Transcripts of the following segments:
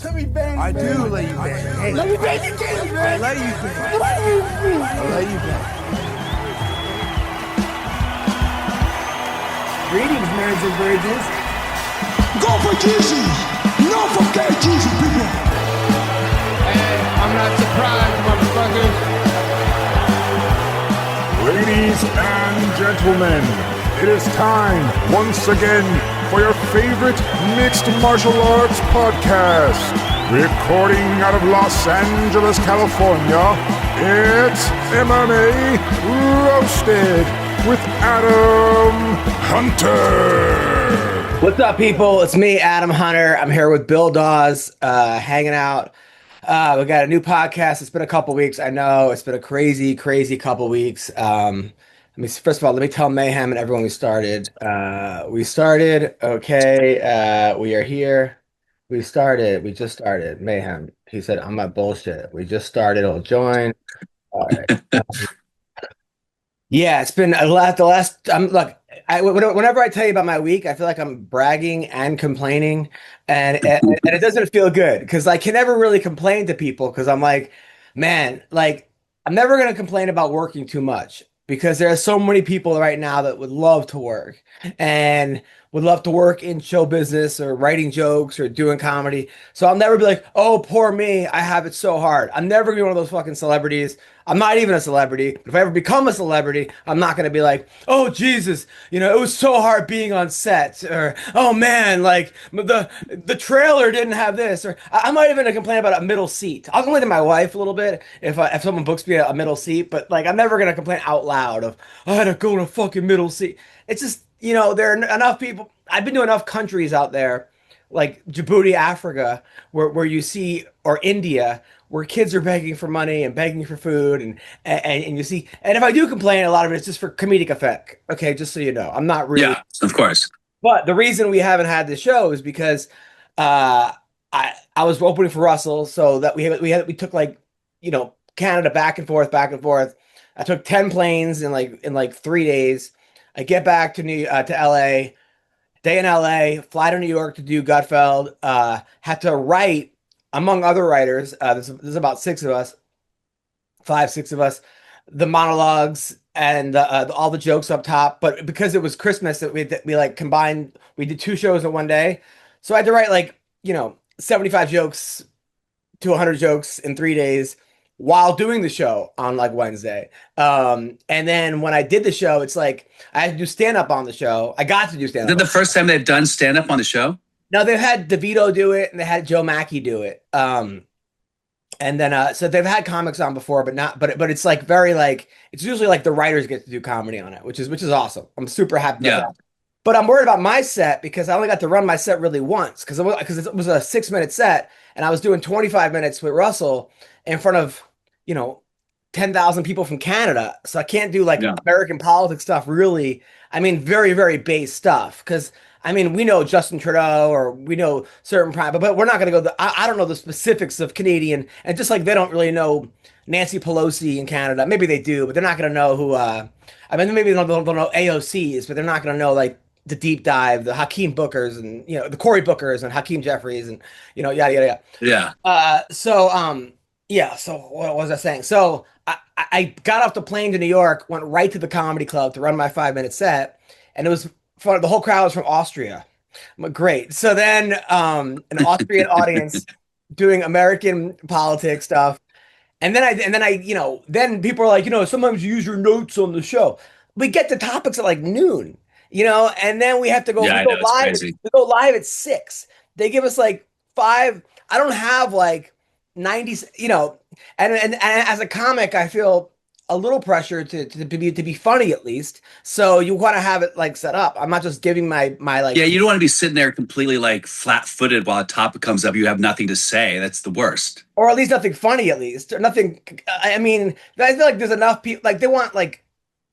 Let me bang. I do let you bang. Hey, let me bang you, James, man. I let you bang. I let you bang. Greetings, nerds and virgins. Go for Jesus. No forget Jesus, people. Hey, I'm not surprised, motherfuckers. Ladies and gentlemen, it is time once again for your favorite mixed martial arts podcast. Recording out of Los Angeles, California, it's MMA Roasted with Adam Hunter. What's up, people? It's me, Adam Hunter. I'm here with Bill Dawes, hanging out. We got a new podcast. It's been a couple weeks. I know it's been a crazy couple weeks. First of all, let me tell Mayhem and everyone we started. Okay. We are here. We just started. Mayhem. He said, I'm not bullshit. We just started. He'll join. All right. Yeah, it's been the last. Whenever I tell you about my week, I feel like I'm bragging and complaining, and it doesn't feel good because I can never really complain to people because I'm like, man, like I'm never gonna complain about working too much because there are so many people right now that would love to work and would love to work in show business or writing jokes or doing comedy. So I'll never be like, oh, poor me, I have it so hard. I'm never gonna be one of those fucking celebrities. I'm not even a celebrity. But if I ever become a celebrity, I'm not going to be like, oh, Jesus, it was so hard being on set. Or, oh, man, like the trailer didn't have this. Or I'm not even going to complain about a middle seat. I'll complain to my wife a little bit if someone books me a middle seat. But like, I'm never going to complain out loud of, I had to go in a fucking middle seat. It's just, there are enough people. I've been to enough countries out there, like Djibouti, Africa, where you see, or India, where kids are begging for money and begging for food, and you see, and if I do complain, a lot of it is just for comedic effect. Okay, just so you know, I'm not really. Yeah, of course. But the reason we haven't had this show is because I was opening for Russell, so that we took like Canada back and forth. I took 10 planes in like 3 days. I get back to LA. Day in LA, fly to New York to do Gutfeld. Had to write, among other writers, there's about 6 of us, 5, 6 of us, the monologues and all the jokes up top. But because it was Christmas, that we like combined, we did 2 shows in one day. So I had to write 75 jokes to 100 jokes in 3 days while doing the show on like Wednesday. And then when I did the show, it's like I had to do stand-up on the show. I got to do stand-up. Is it the first time they've done stand-up on the show? No, they've had DeVito do it and they had Joe Mackey do it. And then so they've had comics on before, but it's like very like it's usually like the writers get to do comedy on it, which is awesome. I'm super happy about that. But I'm worried about my set because I only got to run my set really once because it was a 6-minute set and I was doing 25 minutes with Russell in front of 10,000 people from Canada. So I can't do American politics stuff really. I mean, very, very base stuff because we know Justin Trudeau or we know certain prime, but we're not going to go. I don't know the specifics of Canadian, and just like they don't really know Nancy Pelosi in Canada. Maybe they do, but they're not going to know who. Maybe they don't know AOCs, but they're not going to know like the deep dive, the Hakeem Bookers and the Cory Bookers and Hakeem Jeffries and yada yada yada. Yeah. So what was I saying? So I got off the plane to New York, went right to the comedy club to run my 5-minute set, and it was fun. The whole crowd was from Austria. I'm like, great. So then an Austrian audience doing American politics stuff, and then then people are like, sometimes you use your notes on the show. We get to topics at like noon, and then we have to go. Yeah, we go live at 6. They give us like 5. I don't have like 90, and as a comic, I feel a little pressure to be funny at least. So you want to have it like set up. I'm not just giving my like. Yeah, you don't want to be sitting there completely like flat-footed while a topic comes up. You have nothing to say. That's the worst. Or at least nothing funny. At least or nothing. I feel like there's enough people like they want like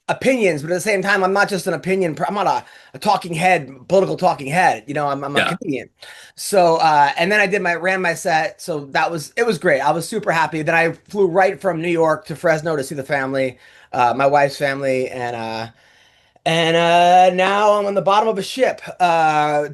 opinions, but at the same time, I'm not just an opinion. I'm not a talking head, political talking head. I'm a comedian. So, and then I ran my set. So it was great. I was super happy. Then I flew right from New York to Fresno to see the family, my wife's family. And And now I'm on the bottom of a ship,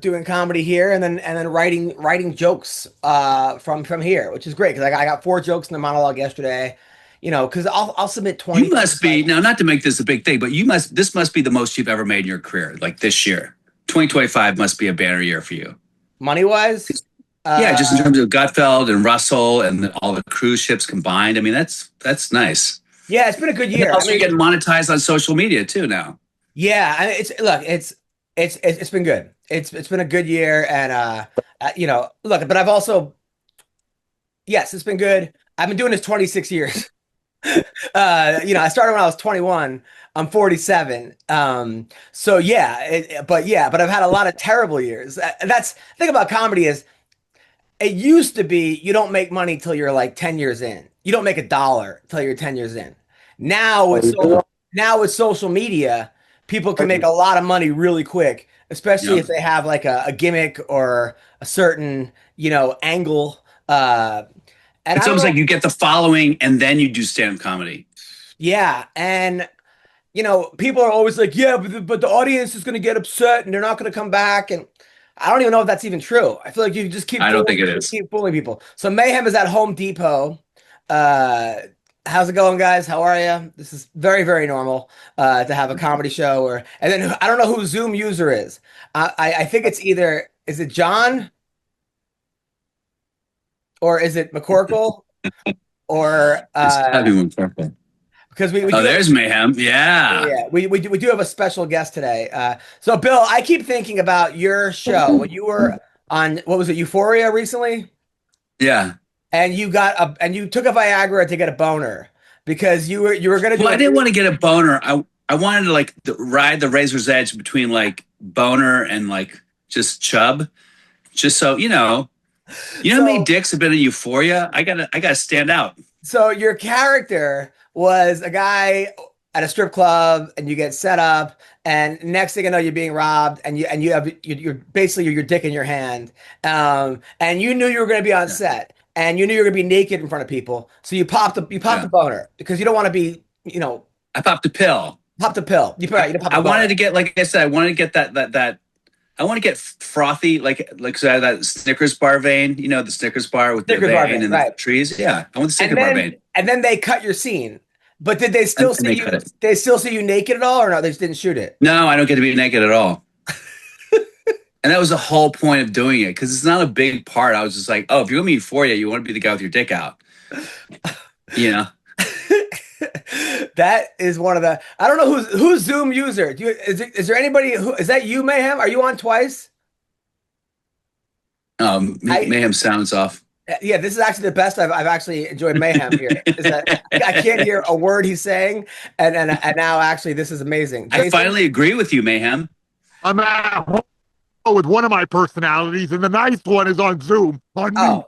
doing comedy here, and then writing jokes from here, which is great because I got 4 jokes in the monologue yesterday. Because I'll submit 20 You must things, be like, now, not to make this a big thing, but this must be the most you've ever made in your career. Like this year, 2025 must be a banner year for you. money wise. Yeah, just in terms of Gutfeld and Russell and all the cruise ships combined. I mean, that's nice. Yeah, it's been a good And year. also, you're getting monetized on social media too now. Yeah, it's been good. It's been a good year, and look, but I've also, yes, it's been good. I've been doing this 26 years. I started when I was 21. I'm 47. So yeah, but I've had a lot of terrible years. That's the thing about comedy is it used to be you don't make money till you're like 10 years in. You don't make $1 till you're 10 years in. Now with social media, people can make a lot of money really quick, especially if they have like a gimmick or a certain, angle. And It's almost like you get the following and then you do stand-up comedy. yeah, and people are always like, yeah, but the audience is going to get upset and they're not going to come back, and I don't even know if that's even true. I feel like you just I don't think it is. keep fooling people. So Mayhem is at Home Depot. How's it going, guys? How are you? This is very, very normal to have a comedy show, and then I don't know who Zoom user is. I think it's either, is it John or is it McCorkle or because we do, there's Mayhem. Yeah. yeah, we do have a special guest today. So Bill, I keep thinking about your show when you were on, what was it, Euphoria recently? Yeah. And you took a Viagra to get a boner because you were gonna do. Well, I didn't want to get a boner. I wanted to like ride the razor's edge between like boner and like just chub, just so how many dicks have been in Euphoria? I gotta stand out. So your character was a guy at a strip club, and you get set up, and next thing you know, you're being robbed, and you have you're basically your dick in your hand, and you knew you were going to be on set, and you knew you were going to be naked in front of people, so you popped the boner because you don't want to be, I popped a pill. Popped a pill. You popped I wanted to get, like I said, I wanted to get that. I want to get frothy, like so I have that Snickers bar vein, the Snickers bar with the vein and the trees. Yeah, I want the Snickers bar vein. And then they cut your scene. But did they still see you? They still see you naked at all, or no? They just didn't shoot it. No, I don't get to be naked at all. And that was the whole point of doing it, because it's not a big part. I was just like, oh, if you're gonna be Euphoria, you want to be the guy with your dick out. That is one of the. I don't know who's Zoom user. Is there anybody who is that you, Mayhem? Are you on twice? Mayhem sounds off. Yeah, this is actually the best I've actually enjoyed Mayhem here. Is that I can't hear a word he's saying, and now actually this is amazing. Jason? I finally agree with you, Mayhem. I'm at home with one of my personalities, and the nice one is on Zoom. On me.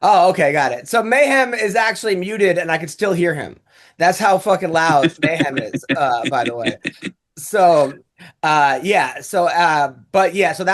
Oh, okay, got it. So Mayhem is actually muted, and I can still hear him. That's how fucking loud Mayhem is, by the way. So, so that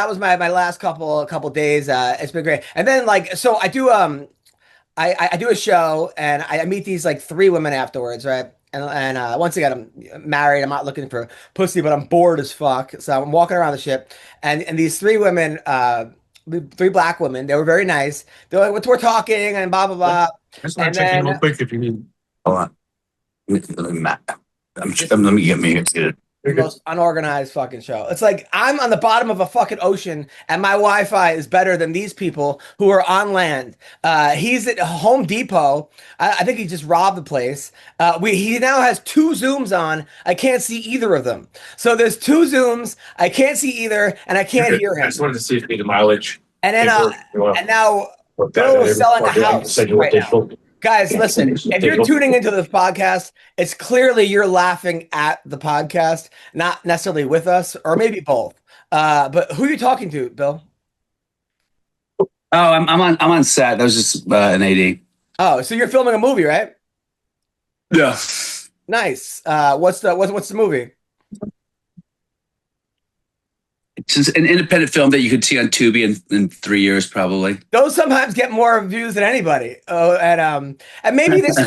was my last couple days. It's been great. And then so I do I do a show, and I meet these like 3 women afterwards, right? And once again, I'm married. I'm not looking for pussy, but I'm bored as fuck. So I'm walking around the ship, and these 3 women, 3 black women, they were very nice. They're like, we're talking and blah blah blah. I'm checking real quick if you need. Hold on. Let me get me. The most unorganized fucking show. It's like I'm on the bottom of a fucking ocean, and my Wi-Fi is better than these people who are on land. He's at Home Depot. I think he just robbed the place. He now has 2 Zooms on. I can't see either of them. So there's 2 Zooms. I can't see either, and I can't hear him. I just wanted to see if you need the mileage. And then and now Bill is selling a house right now. Guys, listen, if you're tuning into this podcast, it's clearly you're laughing at the podcast, not necessarily with us, or maybe both. But who are you talking to, Bill? Oh, I'm on set. That was just an AD. Oh, so you're filming a movie, right? Yeah. Nice. What's the movie? It's an independent film that you could see on Tubi in 3 years, probably. Those sometimes get more views than anybody. Oh, and maybe this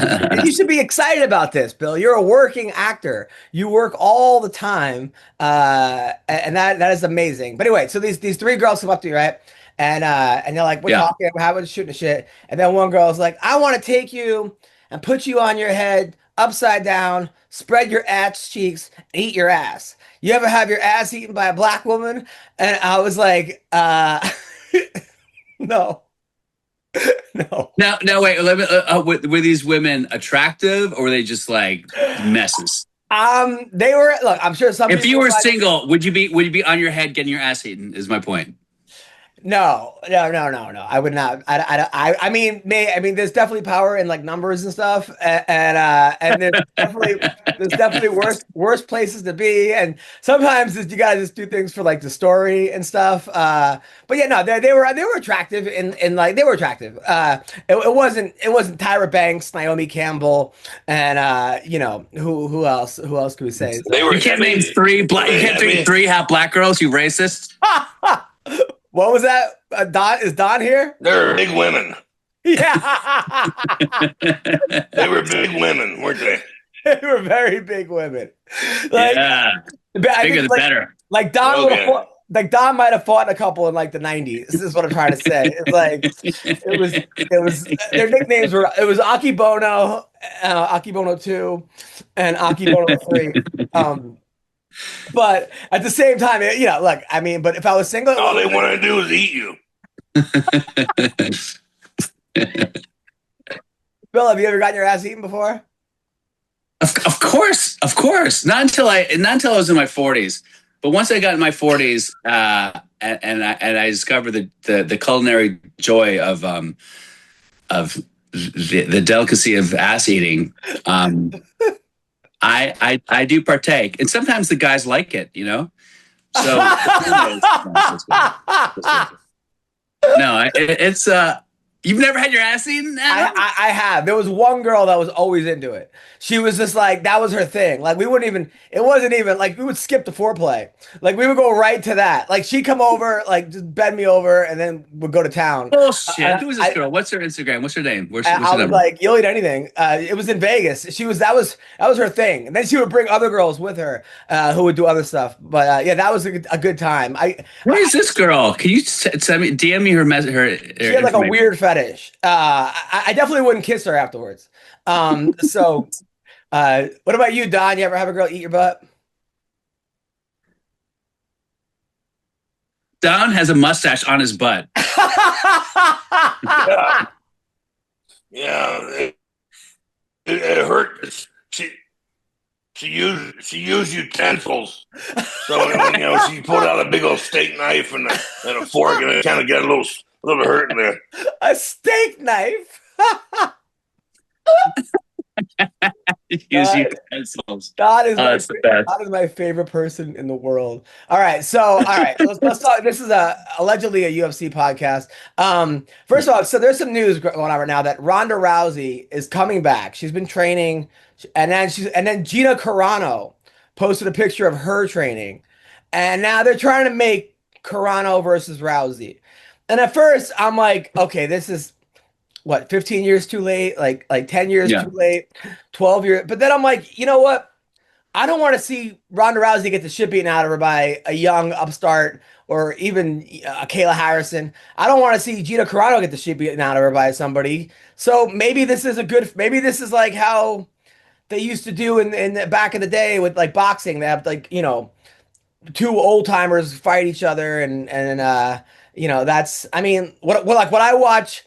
you should be excited about this, Bill. You're a working actor. You work all the time, and that is amazing. But anyway, so these three girls come up to you, right? And they're like, we're talking, we're having shooting the shit, and then one girl's like, I want to take you and put you on your head upside down, spread your ass cheeks, and eat your ass. You ever have your ass eaten by a black woman? And I was like, no. No. No, wait. Were these women attractive, or were they just like messes? They were. Look, I'm sure some. If you were single, would you be on your head getting your ass eaten? Is my point. No. I would not. I mean, there's definitely power in like numbers and stuff, and there's definitely worse places to be, and sometimes you gotta just do things for like the story and stuff. But yeah, no, they were attractive and like they were attractive. It wasn't Tyra Banks, Naomi Campbell, and who else? Who else could we say? You can't name three black. You can't name three hot black girls. You racist. What was that? Don, is Don here? They're big women. Yeah. They were big women, weren't they? They were very big women. Like, yeah. Bigger the better. Like Don would have fought, like Don might have fought a couple in like the 90s. This is what I'm trying to say. It's like it was their nicknames were Aki Bono, Aki Bono 2, and Aki Bono 3. But at the same time, look, I mean, but if I was single, all they want to do is eat you. Bill, have you ever gotten your ass eaten before? Of course. Not until I was in my 40s. But once I got in my 40s, and I discovered the culinary joy of the delicacy of ass eating. I do partake, and sometimes the guys like it, So no, it's you've never had your ass eaten, Adam? I have. There was one girl that was always into it. She was just like, that was her thing. Like, it wasn't even like, we would skip the foreplay. Like, we would go right to that. Like, she'd come over, like, just bed me over, and then we'd go to town. Bullshit. Who is this girl? What's her Instagram? What's her name? What's her I was number? like, you'll eat anything. It was in Vegas. That was her thing. And then she would bring other girls with her who would do other stuff. But yeah, that was a good time. Where is this girl? Can you send me, DM me her message? She had like a weird fetish. I definitely wouldn't kiss her afterwards. So what about you, Don? You ever have a girl eat your butt? Don has a mustache on his butt. Yeah. It hurt. She used utensils. So she pulled out a big old steak knife and a fork, and it kind of got a little hurt in there. A steak knife. Use utensils. That is my favorite person in the world. All right, let's talk. This is allegedly a UFC podcast. First of all, so there's some news going on right now that Ronda Rousey is coming back. She's been training, and then Gina Carano posted a picture of her training, and now they're trying to make Carano versus Rousey. And at first, I'm like, okay, this is what, 15 years too late, like 10 years too late, 12 years. But then I'm like, you know what? I don't want to see Ronda Rousey get the shit beaten out of her by a young upstart or even Kayla Harrison. I don't want to see Gina Carano get the shit beaten out of her by somebody. So maybe this is like how they used to do in the back in the day with like boxing. They have like, two old timers fight each other and that's, I mean, what I watch,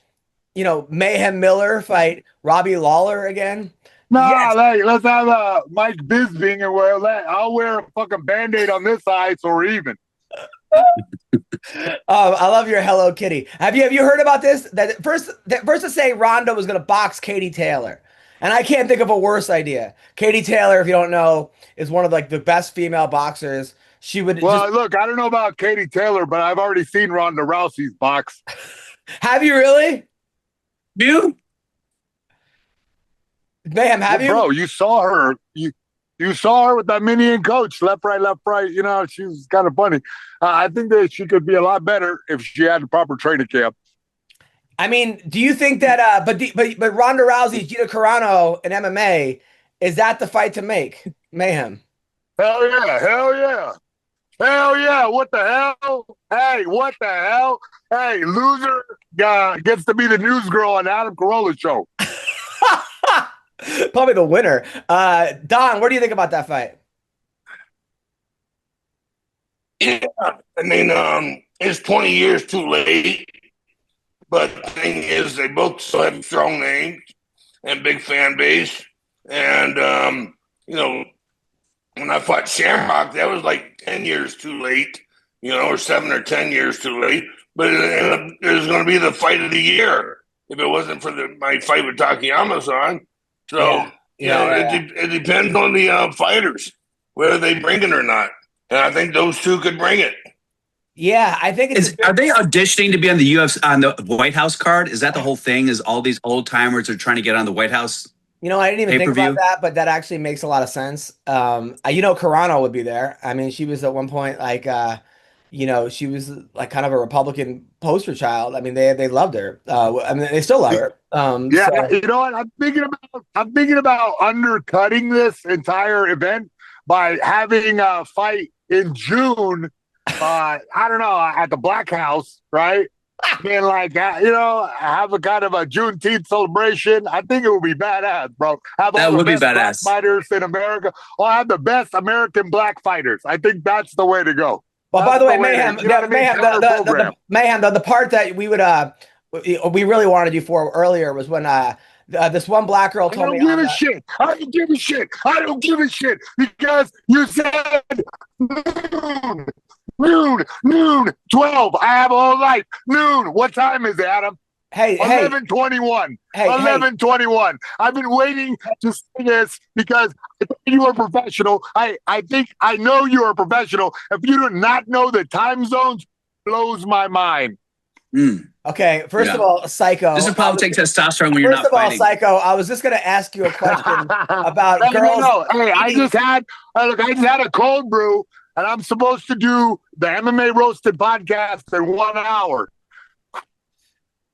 Mayhem Miller fight Robbie Lawler again. Let's have Mike Bisping and I'll wear a fucking Band-Aid on this eye so we're even. I love your Hello Kitty. Have you heard about this? That first to say Ronda was going to box Katie Taylor. And I can't think of a worse idea. Katie Taylor, if you don't know, is one of like the best female boxers. She would look, I don't know about Katie Taylor, but I've already seen Ronda Rousey's box. Have you really? You? Mayhem, have you? Bro, you saw her. You saw her with that minion coach, left, right. You know, she was kind of funny. I think that she could be a lot better if she had the proper training camp. I mean, do you think that? But Ronda Rousey, Gina Carano in MMA, is that the fight to make? Mayhem. Hell yeah! Hell yeah! Hell yeah! What the hell? Hey, what the hell? Hey, loser gets to be the news girl on Adam Carolla's show. Probably the winner. Don, what do you think about that fight? Yeah, I mean, it's 20 years too late. But the thing is, they both still have strong names and big fan base. And, you know, when I fought Shamrock, that was like 10 years too late, you know, or 7 or 10 years too late. But it was going to be the fight of the year if it wasn't for my fight with Takayama-san. So, it depends on the fighters, whether they bring it or not. And I think those two could bring it. Yeah, I think are they auditioning to be on the UFC on the White House card? Is that the whole thing? Is all these old timers are trying to get on the White House? You know, I didn't even think about that, but that actually makes a lot of sense. You know, Carano would be there. I mean, she was at one point like, you know, she was like kind of a Republican poster child. I mean, they loved her. I mean, they still love her. You know what? I'm thinking about undercutting this entire event by having a fight in June. I don't know, at the Black House, right? And like, you know, have a kind of a Juneteenth celebration. I think it would be badass, bro. That would be badass. Fighters in America. I'll have the best American black fighters. I think that's the way to go. Well, by the way, Mayhem, the part that we would we really wanted you for earlier was when this one black girl told me. I don't give a shit because you said noon, 12. I have all night. Noon. What time is it, Adam? Hey, 11:21. 11:21. I've been waiting to say this because I think you are a professional. I think I know you are a professional. If you do not know the time zones, blows my mind. Okay, first of all, Psycho. This is probably take testosterone when you're not fighting. First of all, Psycho, I was just going to ask you a question about girls. No. Hey, I just had a cold brew, and I'm supposed to do the MMA Roasted Podcast in 1 hour.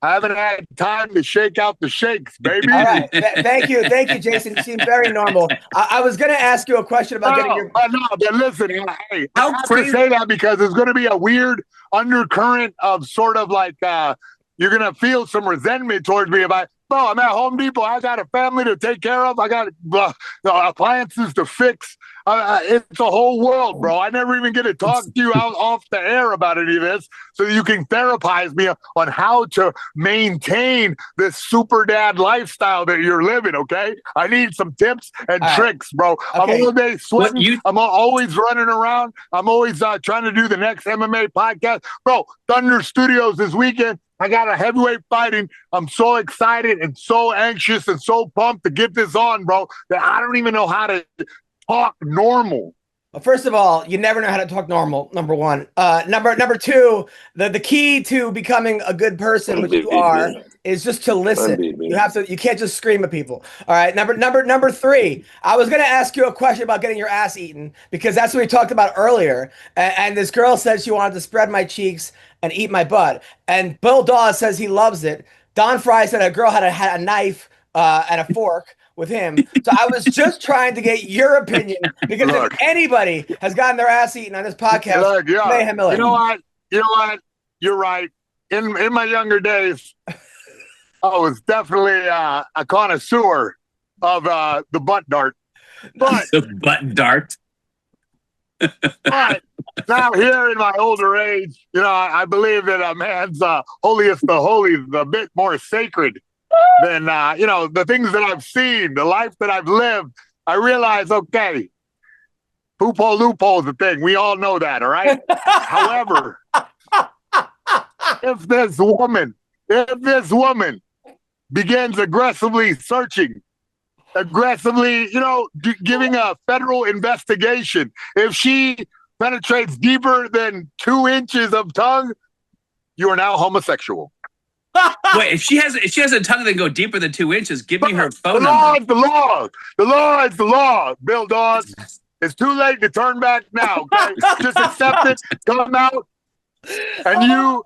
I haven't had time to shake out the shakes, baby. All right. Thank you, Jason. You seem very normal. I was going to ask you a question about getting your. No, but listen, hey, I have to say that because there's going to be a weird undercurrent of sort of like you're going to feel some resentment towards me about. Bro, I'm at Home Depot. I got a family to take care of. I got appliances to fix. It's a whole world, bro. I never even get to talk to you out off the air about any of this so you can therapize me on how to maintain this super dad lifestyle that you're living, okay? I need some tips and tricks, bro. Okay. I'm all day sweating. I'm always running around. I'm always trying to do the next MMA podcast. Bro, Thunder Studios this weekend. I got a heavyweight fighting. I'm so excited and so anxious and so pumped to get this on, bro, that I don't even know how to talk normal. Well, first of all, you never know how to talk normal, number one. Number two, the key to becoming a good person, which you are, is just to listen. You can't just scream at people. All right. Number three, I was going to ask you a question about getting your ass eaten because that's what we talked about earlier. And this girl said she wanted to spread my cheeks and eat my butt. And Bill Dawes says he loves it. Don Fry said a girl had a knife and a fork with him. So I was just trying to get your opinion because if anybody has gotten their ass eaten on this podcast, Mayhem Miller. You know what? You're right. In my younger days, I was definitely a connoisseur of the butt dart. But the butt dart. But now here in my older age, you know, I believe that a man's holiest of holies is a bit more sacred than, you know, the things that I've seen, the life that I've lived. I realize, okay, poophole loophole is a thing. We all know that, all right? However, if this woman begins aggressively searching, you know, giving a federal investigation, if she penetrates deeper than 2 inches of tongue, you are now homosexual. Wait, if she has a tongue that go deeper than 2 inches, give me her The phone law number. is the law. The law is the law, Bill Dawes. It's too late to turn back now, okay? Just accept it, come out, and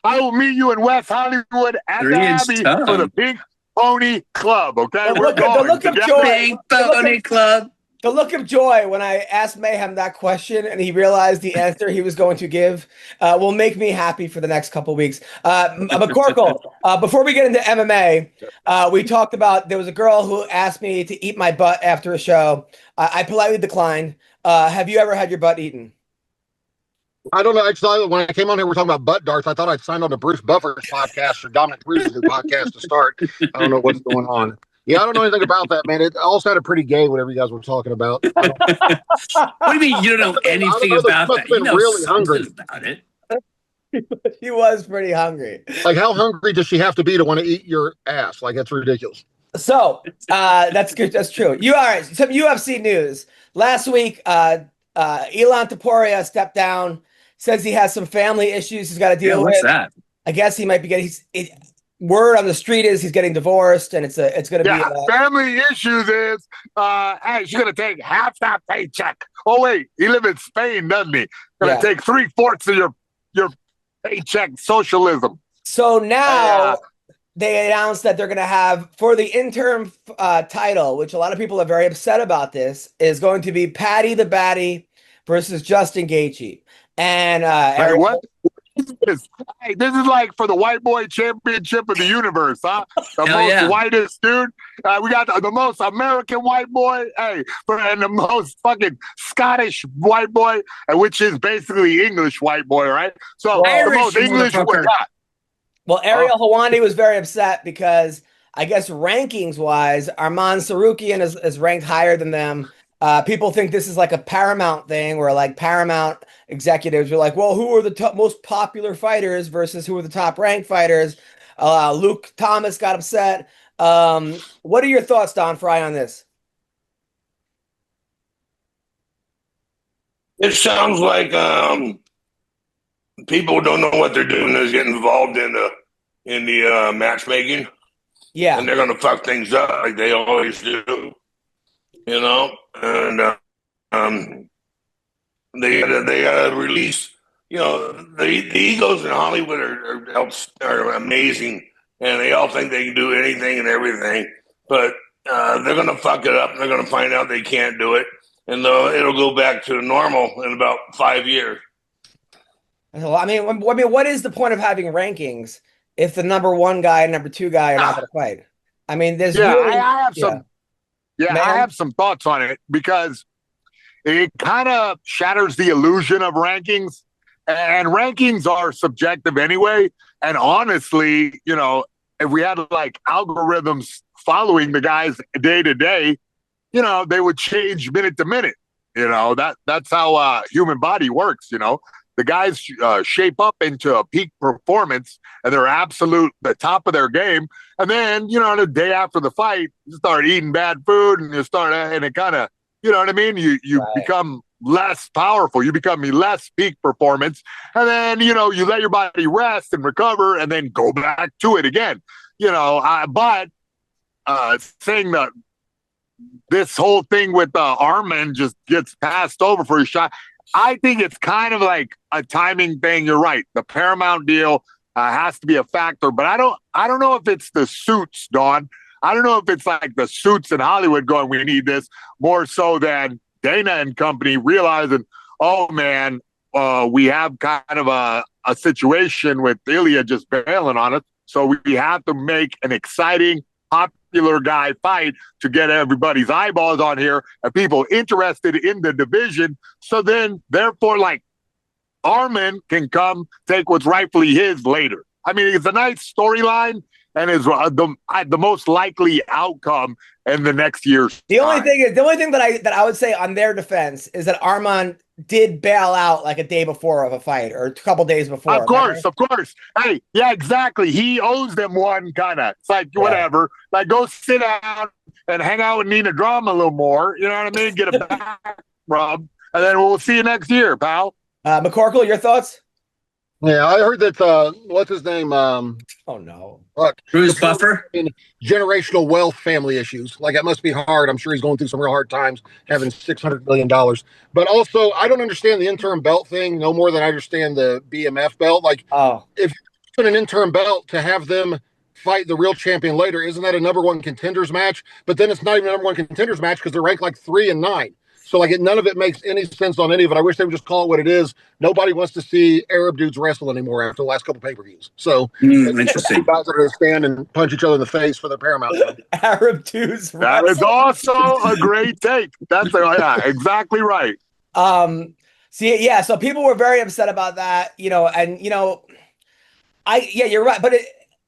I will meet you in West Hollywood at the 3-inch Abbey tongue. for the Pink Pony Club, okay? The We're look of going joy. together. Pink Pony Club. The look of joy when I asked Mayhem that question and he realized the answer he was going to give will make me happy for the next couple weeks. McCorkle, before we get into MMA, we talked about there was a girl who asked me to eat my butt after a show. I politely declined. Have you ever had your butt eaten? I don't know. Actually, when I came on here, we're talking about butt darts. I thought I'd signed on to Bruce Buffer's podcast or Dominic Cruz's new podcast to start. I don't know what's going on. Yeah, I don't know anything about that, man. It all sounded pretty gay, whatever you guys were talking about. What do you mean you don't know anything about that? You know really something hungry about it. He was pretty hungry. Like, how hungry does she have to be to want to eat your ass? Like, that's ridiculous. So that's good. That's true. You all right? Some UFC news. Last week, Elon Taporia stepped down. Says he has some family issues he's got to deal with. What's that? I guess he might be getting. Word on the street is he's getting divorced, and it's going to be family issues. Is hey, she's gonna take half that paycheck. Oh wait, he lives in Spain, doesn't he? Gonna take 3/4 of your paycheck. Socialism. So now they announced that they're going to have for the interim title, which a lot of people are very upset about. This is going to be Patty the Batty versus Justin Gaethje. And what? This is like for the white boy championship of the universe, huh? The most whitest dude. We got the most American white boy, and the most fucking Scottish white boy, which is basically English white boy, right? So the most English we got. Well, Ariel Hawani was very upset because I guess rankings wise, Arman Sarukian is ranked higher than them. People think this is like a Paramount thing where like Paramount executives are like, well, who are the most popular fighters versus who are the top ranked fighters? Luke Thomas got upset. What are your thoughts, Don Fry, on this? It sounds like people don't know what they're doing is getting involved in the matchmaking. Yeah. And they're going to fuck things up like they always do. You know, and they gotta release. You know, the egos in Hollywood are amazing, and they all think they can do anything and everything. But they're gonna fuck it up, and they're gonna find out they can't do it, and it'll go back to normal in about 5 years. I mean, what is the point of having rankings if the number one guy and number two guy are not going to fight? I mean, there's I have some. Yeah, I have some thoughts on it because it kind of shatters the illusion of rankings. And rankings are subjective anyway. And honestly, you know, if we had like algorithms following the guys day to day, you know, they would change minute to minute. You know, that's how human body works, you know. The guys shape up into a peak performance and they're the top of their game. And then, you know, the day after the fight, you start eating bad food and and it kind of, you know what I mean? You become less powerful. You become less peak performance. And then, you know, you let your body rest and recover and then go back to it again. You know, but saying that this whole thing with Arman just gets passed over for a shot. I think it's kind of like a timing thing. You're right. The Paramount deal has to be a factor, but I don't know if it's the suits, Dawn. I don't know if it's like the suits in Hollywood going, we need this, more so than Dana and company realizing, oh man, we have kind of a situation with Ilya just bailing on us. So we have to make an exciting, popular guy fight to get everybody's eyeballs on here and people interested in the division. So then, therefore, like Arman can come take what's rightfully his later. I mean, it's a nice storyline and is the most likely outcome in the next year's. The only thing that I would say on their defense is that Arman did bail out like a day before of a fight or a couple days before. Of course. Hey, yeah, exactly. He owes them one kind of. It's like whatever. Like go sit down and hang out with Nina Drama a little more. You know what I mean? Get a back rub, and then we'll see you next year, pal. McCorkle, your thoughts? Yeah, I heard that. What's his name? Oh no. Bruce Buffer. Generational wealth, family issues. Like it must be hard. I'm sure he's going through some real hard times having $600 million. But also, I don't understand the interim belt thing no more than I understand the BMF belt. Like, if you put an interim belt to have them fight the real champion later, isn't that a number one contenders match? But then it's not even a number one contenders match because they're ranked like 3 and 9. So like none of it makes any sense on any of it. I wish they would just call it what it is. Nobody wants to see Arab dudes wrestle anymore after the last couple pay-per-views. So interesting. Guys are going to stand and punch each other in the face for their Paramount. Arab dudes. That is also a great take. That's exactly right. So people were very upset about that, and you're right. But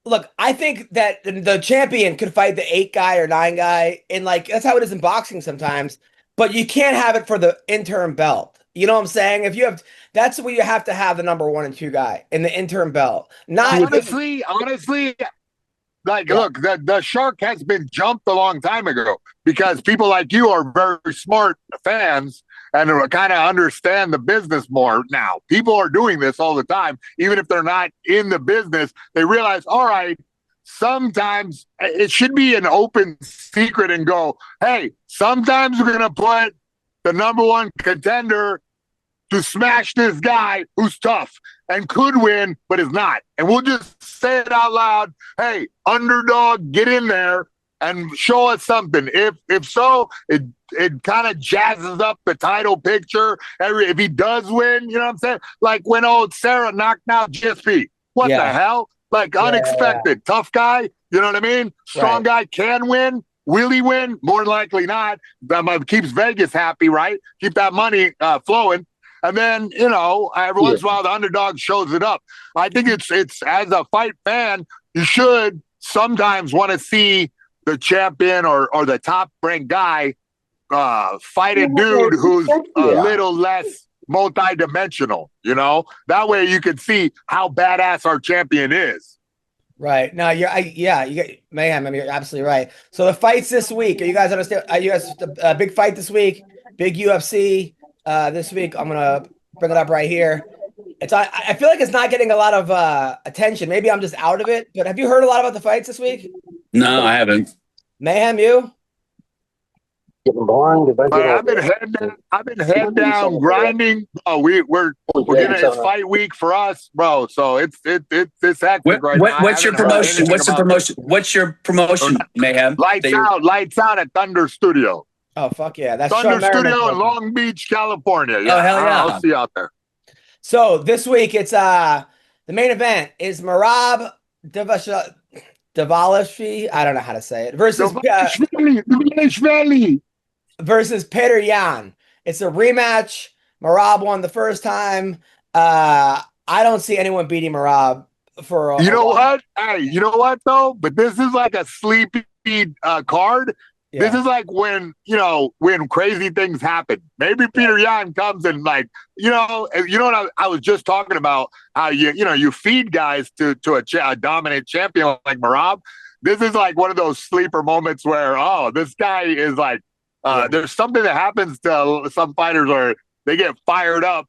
look, I think that the champion could fight the 8 guy or 9 guy, and like that's how it is in boxing sometimes. But you can't have it for the interim belt. You know what I'm saying? That's where you have to have the number 1 and 2 guy in the interim belt. Honestly, like, look, the shark has been jumped a long time ago because people like you are very smart fans and kind of understand the business more now. People are doing this all the time. Even if they're not in the business, they realize, all right, sometimes it should be an open secret and go, hey, sometimes we're going to put the number 1 contender to smash this guy who's tough and could win, but is not. And we'll just say it out loud. Hey, underdog, get in there and show us something. If so, it kind of jazzes up the title picture. If he does win, you know what I'm saying? Like when old Sarah knocked out GSP. What the hell? Like unexpected. Tough guy. You know what I mean? Strong guy can win. Will he win? More than likely not. That keeps Vegas happy, right? Keep that money flowing. And then, every once in a while, the underdog shows it up. I think it's as a fight fan, you should sometimes want to see the champion or the top-ranked guy fight a dude who's a little less multi-dimensional, That way you can see how badass our champion is. Right. No, you get Mayhem. I mean, you're absolutely right. So the fights this week, are you guys understand? Are you guys a big fight this week? Big UFC this week. I'm gonna bring it up right here. I feel like it's not getting a lot of attention. Maybe I'm just out of it. But have you heard a lot about the fights this week? No, I haven't. Mayhem, you? Getting blind. I've been head down grinding. Oh, we're getting it's fight week for us, bro. So it's hectic right now. What's your promotion? What's your promotion, Mayhem? Lights out at Thunder Studio. Oh fuck yeah, that's Thunder Studio in Long Beach, California. Yeah. Oh hell yeah, I'll see you out there. So this week it's the main event is Merab Dvalishvili. I don't know how to say it. Versus Petr Yan. It's a rematch. Merab won the first time. I don't see anyone beating Merab for a what? Hey, you know what though? But this is like a sleepy card. Yeah. This is like when crazy things happen. Maybe Petr Yan comes and like, what I was just talking about, how you feed guys to a dominant champion like Merab. This is like one of those sleeper moments where, this guy is like, there's something that happens to some fighters where they get fired up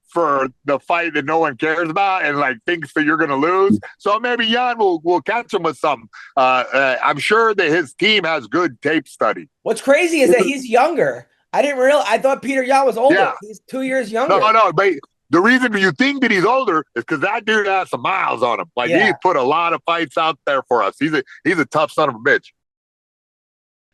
for the fight that no one cares about and like thinks that you're going to lose. So maybe Yan will catch him with something. I'm sure that his team has good tape study. What's crazy is that he's younger. I didn't realize. I thought Petr Yan was older. Yeah. He's 2 years younger. No. But the reason you think that he's older is because that dude has some miles on him. Like he's put a lot of fights out there for us. He's a tough son of a bitch.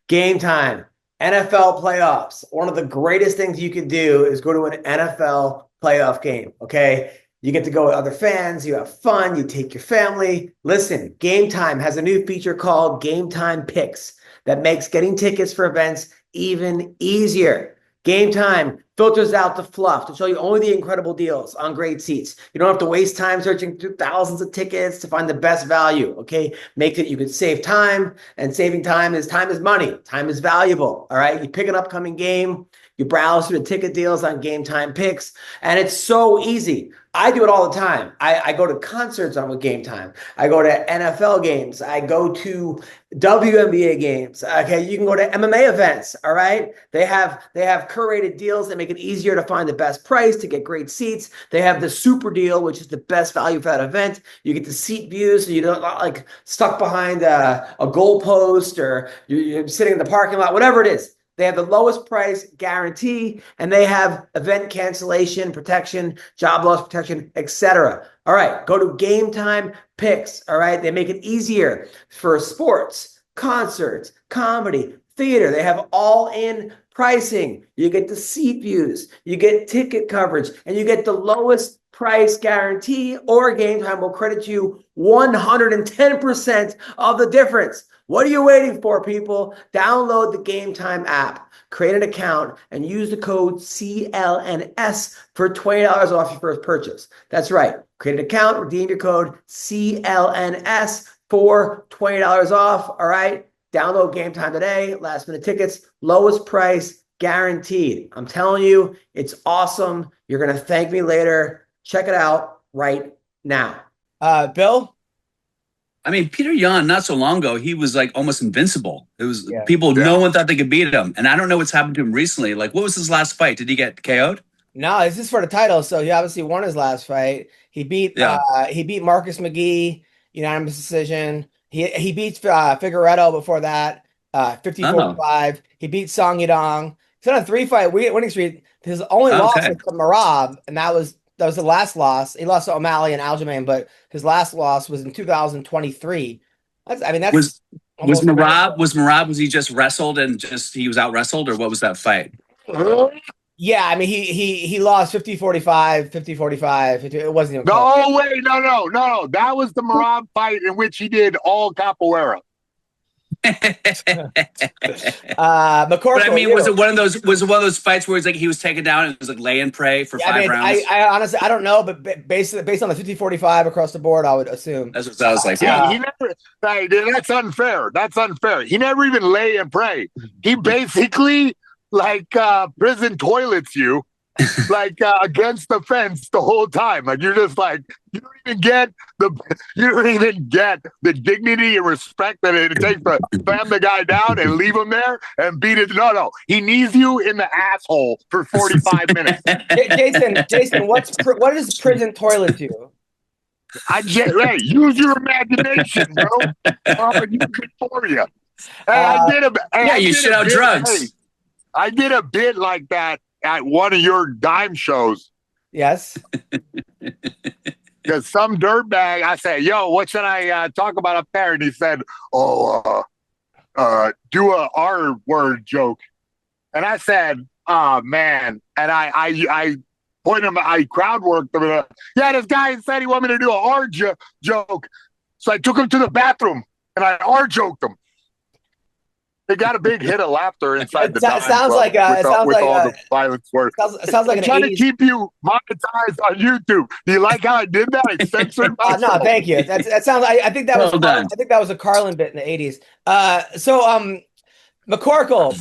Game time. NFL playoffs. One of the greatest things you can do is go to an NFL playoff game, okay? You get to go with other fans, you have fun, you take your family. Listen, Game Time has a new feature called Game Time Picks that makes getting tickets for events even easier. Game Time filters out the fluff to show you only the incredible deals on great seats. You don't have to waste time searching through thousands of tickets to find the best value, okay? Make it you can save time, and saving time is money. Time is valuable, all right? You pick an upcoming game, you browse through the ticket deals on Game Time Picks, and it's so easy. I do it all the time. I go to concerts on with Game Time. I go to NFL games. I go to WNBA games. Okay, you can go to MMA events. All right, they have curated deals that make it easier to find the best price to get great seats. They have the super deal, which is the best value for that event. You get the seat views, so you don't like stuck behind a goalpost or you're sitting in the parking lot, whatever it is. They have the lowest price guarantee, and they have event cancellation protection, job loss protection, etc. All right, go to Game Time Picks. All right, they make it easier for sports, concerts, comedy, theater. They have all-in pricing. You get the seat views, you get ticket coverage, and you get the lowest price guarantee, or Game Time will credit you 110% of the difference. What are you waiting for, people? Download the Game Time app, create an account, and use the code CLNS for $20 off your first purchase. That's right. Create an account, redeem your code CLNS for $20 off. All right. Download Game Time today. Last minute tickets, lowest price guaranteed. I'm telling you, it's awesome. You're going to thank me later. Check it out right now. Bill? I mean, Peter Yan, not so long ago, he was like almost invincible. It was no one thought they could beat him. And I don't know what's happened to him recently. Like, what was his last fight? Did he get KO'd? No, this is for the title. So he obviously won his last fight. He beat Marcus McGee, unanimous decision. He beat Figueredo before that, 50-45. He beat Song Yadong. He's on a 3-fight winning streak. His only loss was to Merab, and that was the last loss. He lost to O'Malley and Aljamain, but his last loss was in 2023. Was Merab, was he just wrestled and he was out wrestled, or what was that fight? Yeah, I mean he lost 50-45, 50-45. It wasn't even close. No, wait, no. That was the Merab fight in which he did all capoeira. McCorkle, but I mean, was it one of those fights where he was taken down and it was like lay and pray for 5 rounds? I honestly don't know, but based on the 50-45 across the board, I would assume. That's what I was like. He never. That's unfair. That's unfair. He never even lay and pray. He basically prison toilets you. Against the fence the whole time. Like, you're just like, you don't even get the dignity and respect that it takes to slam the guy down and leave him there and beat it. No. He knees you in the asshole for 45 minutes. Jason, what does prison toilet do? Hey, use your imagination, bro. You good for you. You shit out drugs. Hey, I did a bit like that at one of your dime shows. Yes. Because some dirtbag, I said, yo, what should I talk about up there? And he said, do a R word joke. And I said, oh, man. And I pointed him, I crowd worked him. This guy said he wanted me to do a R joke. So I took him to the bathroom and I R joked him. They got a big hit of laughter inside the dime. Sounds like all the violence words. Sounds like I'm trying to keep you monetized on YouTube. Do you like how I did that? I censored myself. No, thank you. That sounds. I think that was. I think that was a Carlin bit in the '80s. McCorkle.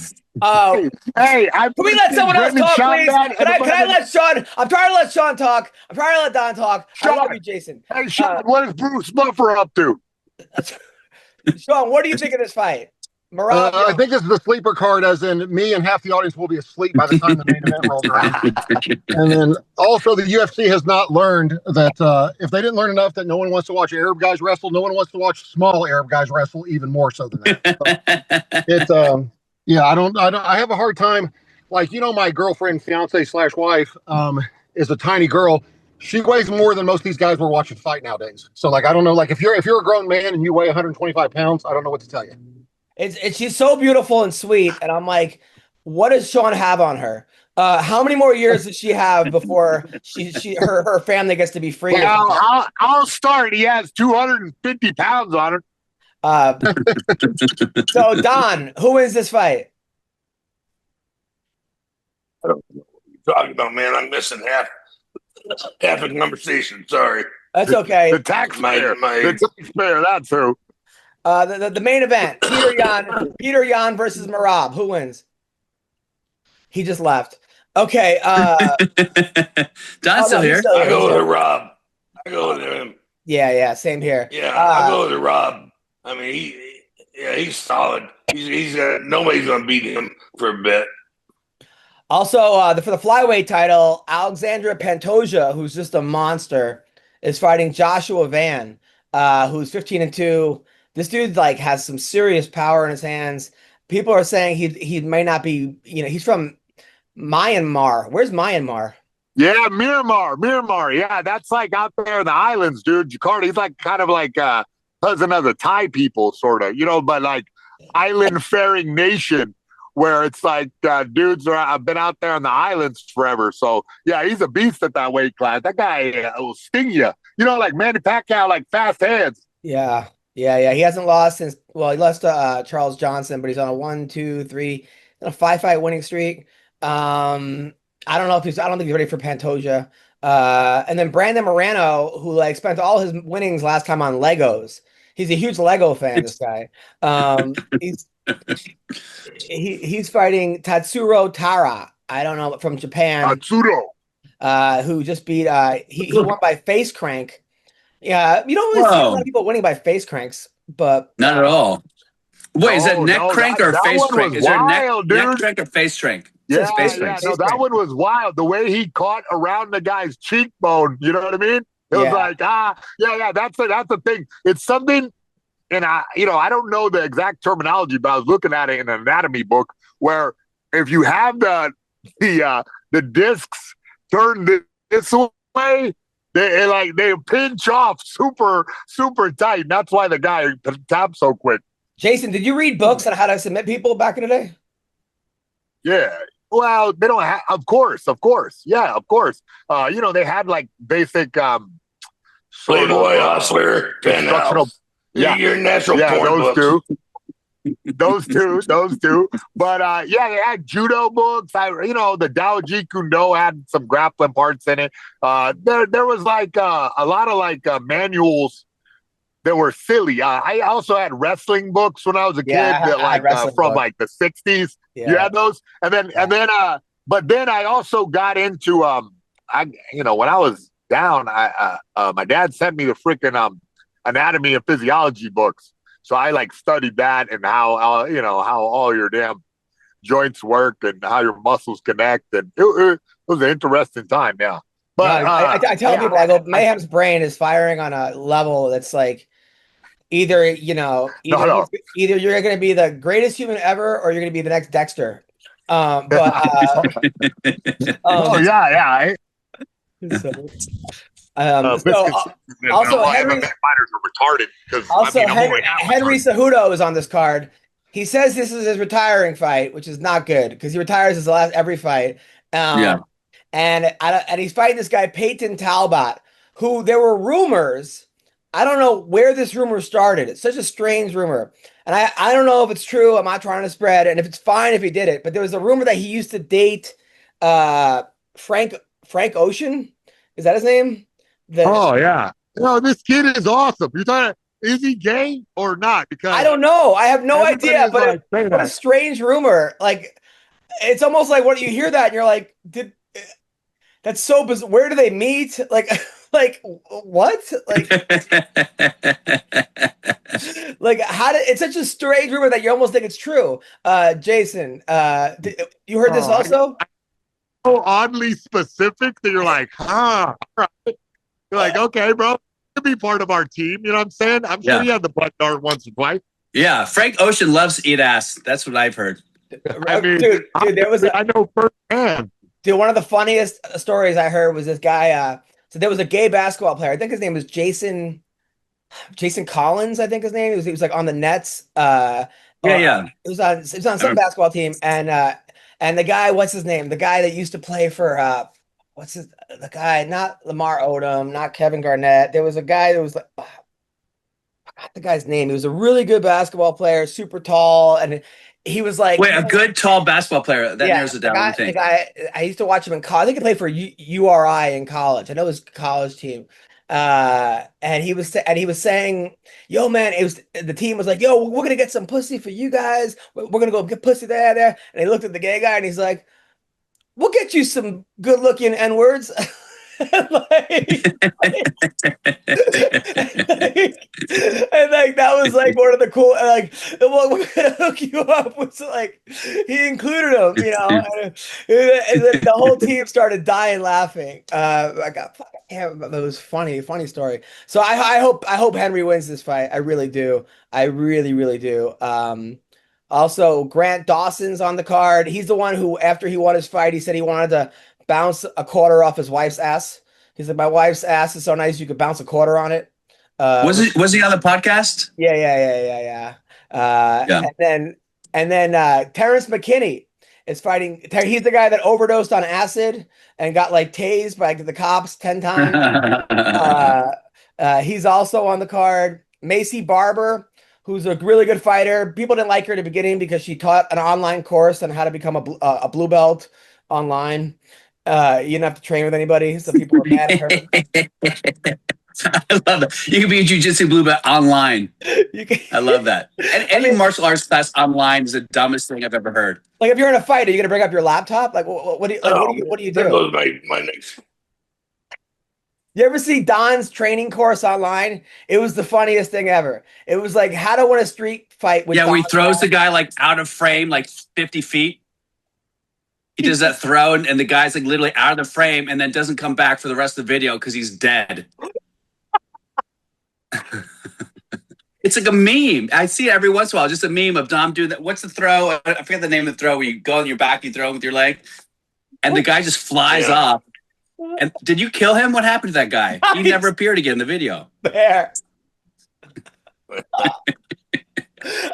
Hey, can we let someone else talk, please? Can I let Sean? I'm trying to let Sean talk. I'm trying to let Don talk. Sean, I love you, Jason. Hey, Sean, what is Bruce Buffer up to? Sean, what do you think of this fight? I think this is the sleeper card, as in me and half the audience will be asleep by the time the main event rolls around. And then also the UFC has not learned that if they didn't learn enough that no one wants to watch Arab guys wrestle, no one wants to watch small Arab guys wrestle even more so than that. So, I have a hard time. My girlfriend, fiance / wife is a tiny girl. She weighs more than most of these guys we're watching fight nowadays. So I don't know, if you're a grown man and you weigh 125 pounds, I don't know what to tell you. She's so beautiful and sweet, and I'm like, what does Sean have on her? How many more years does she have before her family gets to be free? Well, I'll start. He has 250 pounds on her. So Don, who wins this fight? I don't know what you're talking about, man. I'm missing half the conversation. Sorry. That's okay. The taxpayer. The taxpayer. That's who. The main event, Peter Yan versus Merab. Who wins? He just left. Okay. Don's still he's here. still I go He's with still- Rob. I go with him. Yeah, same here. Yeah, I go with Rob. I mean, he's solid. He's nobody's gonna beat him for a bit. Also, for the flyweight title, Alexandra Pantoja, who's just a monster, is fighting Joshua Van, who's 15-2. This dude like has some serious power in his hands. People are saying he might not be. He's from Myanmar. Where's Myanmar? Yeah, Miramar. Yeah, that's like out there in the islands, dude. Jakarta, he's like kind of like cousin of the Thai people, sort of, but like island faring nation where it's like dudes have been out there on the islands forever. So yeah, he's a beast at that weight class. That guy will sting you. Like Manny Pacquiao, like fast hands. Yeah. He hasn't lost since. Well, he lost to Charles Johnson, but he's on a 1, 2, 3, a 5-fight winning streak. I don't think he's ready for Pantoja. And then Brandon Moreno, who like spent all his winnings last time on Legos. He's a huge Lego fan. This guy. He's fighting Tatsuro Tara. I don't know, from Japan. Tatsuro. Who just beat. He won by face crank. Yeah, you don't really see a lot of people winning by face cranks, but not at all. Wait, is that neck crank or face crank? Is there neck crank or face crank? Yeah, that one was wild. The way he caught around the guy's cheekbone, you know what I mean? It was like, that's the thing. It's something, and I don't know the exact terminology, but I was looking at it in an anatomy book where if you have the discs turned this way, they pinch off super, super tight. And that's why the guy taps so quick. Jason, did you read books on how to submit people back in the day? Yeah. Well, they don't have, of course. Yeah, of course. They had like basic Playboy, Hustler, Penthouse. Yeah, your natural those porn books. those two. But they had judo books. The Dao Jeet Kune Do had some grappling parts in it. There was like a lot of like manuals that were silly. I also had wrestling books when I was a kid, from like the 60s. Yeah. You had those, and then but then I also got into when I was down, my dad sent me the freaking anatomy and physiology books, so I like studied that and how all your damn joints work and how your muscles connect, and it was an interesting time. Yeah, but I tell people, I go, Mayhem's brain is firing on a level that's like. Either you're going to be the greatest human ever, or you're going to be the next Dexter. Also, Henry are retarded because Henry Cejudo is on this card. He says this is his retiring fight, which is not good because he retires his last every fight. And he's fighting this guy Peyton Talbot, who there were rumors. I don't know where this rumor started. It's such a strange rumor. And I don't know if it's true. I'm not trying to spread. And if it's fine if he did it. But there was a rumor that he used to date Frank Ocean. Is that his name? Yeah. No, this kid is awesome. You're talking, is he gay or not? Because I don't know. I have no idea. But what a strange rumor. Like, it's almost like when you hear that and you're like, that's so bizarre. Where do they meet? Like what? Like how did it's such a strange rumor that you almost think it's true. Jason, you heard this also? So oddly specific that you're like, all right. You're like, okay, bro, could be part of our team. You know what I'm saying? I'm sure he had the butt dart once or twice. Yeah, Frank Ocean loves to eat ass. That's what I've heard. I mean, dude, there was I know firsthand. Dude, one of the funniest stories I heard was this guy. So there was a gay basketball player. I think his name was Jason Collins. I think his name. He was like on the Nets. Yeah. It was on some basketball team, and the guy, what's his name? The guy that used to play for the guy? Not Lamar Odom, not Kevin Garnett. There was a guy that was like, I forgot the guy's name. He was a really good basketball player, super tall, and he was like, wait, a good tall basketball player. That narrows it down. The guy, I used to watch him in college. I think he played for URI in college. I know his college team. And he was saying, "Yo, man, the team was like, yo, we're gonna get some pussy for you guys. We're gonna go get pussy there." And he looked at the gay guy and he's like, we'll get you some good looking N words. And like that was like one of the cool like well, we're gonna hook you up with like he included them, you know, and then the whole team started dying laughing. I got that was funny story. So I hope Henry wins this fight. I really do. I really do. Also Grant Dawson's on the card. He's the one who after he won his fight, he said he wanted to bounce a quarter off his wife's ass. He said, "My wife's ass is so nice you could bounce a quarter on it." Was he on the podcast? Yeah. And then Terrence McKinney is fighting. He's the guy that overdosed on acid and got like tased by the cops 10 times. He's also on the card. Macy Barber, who's a really good fighter. People didn't like her at the beginning because she taught an online course on how to become a blue belt online. You didn't have to train with anybody, so people were mad at her. I love that. You can be a jiu-jitsu blue belt online. I love that. And any martial arts class online is the dumbest thing I've ever heard. Like if you're in a fight, are you gonna bring up your laptop? Like what do you do? That was my next. You ever see Don's training course online? It was the funniest thing ever. It was like how to win a street fight with where he throws the guy like out of frame, like 50 feet. He does that throw, and the guy's like literally out of the frame, and then doesn't come back for the rest of the video because he's dead. It's like a meme. I see it every once in a while, just a meme of Dom doing that. What's the throw? I forget the name of the throw where you go on your back, you throw with your leg, and the guy just flies off. And did you kill him? What happened to that guy? He never appeared again in the video. There.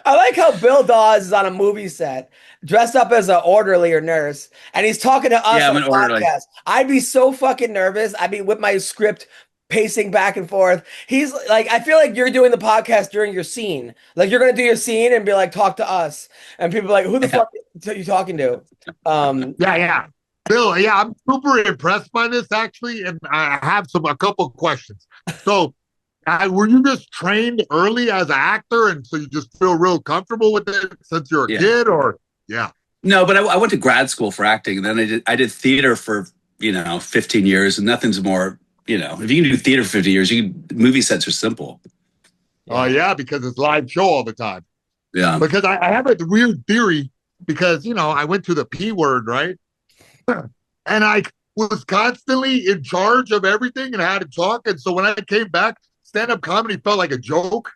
I like how Bill Dawes is on a movie set, dressed up as an orderly or nurse, and he's talking to us on the podcast. I'd be so fucking nervous. I'd be with my script pacing back and forth. He's like, I feel like you're doing the podcast during your scene. Like you're gonna do your scene and be like, talk to us, and people are like, who the fuck are you talking to? Yeah. Bill, I'm super impressed by this actually, and I have a couple questions. So. Were you just trained early as an actor, and so you just feel real comfortable with it since you're a kid, or No, but I went to grad school for acting, and then I did theater for 15 years, and nothing's more if you can do theater for 50 years, movie sets are simple. Oh yeah, because it's live show all the time. Yeah, because I have a weird theory because I went to the P word, right, and I was constantly in charge of everything and had to talk, and so when I came back. Stand-up comedy felt like a joke.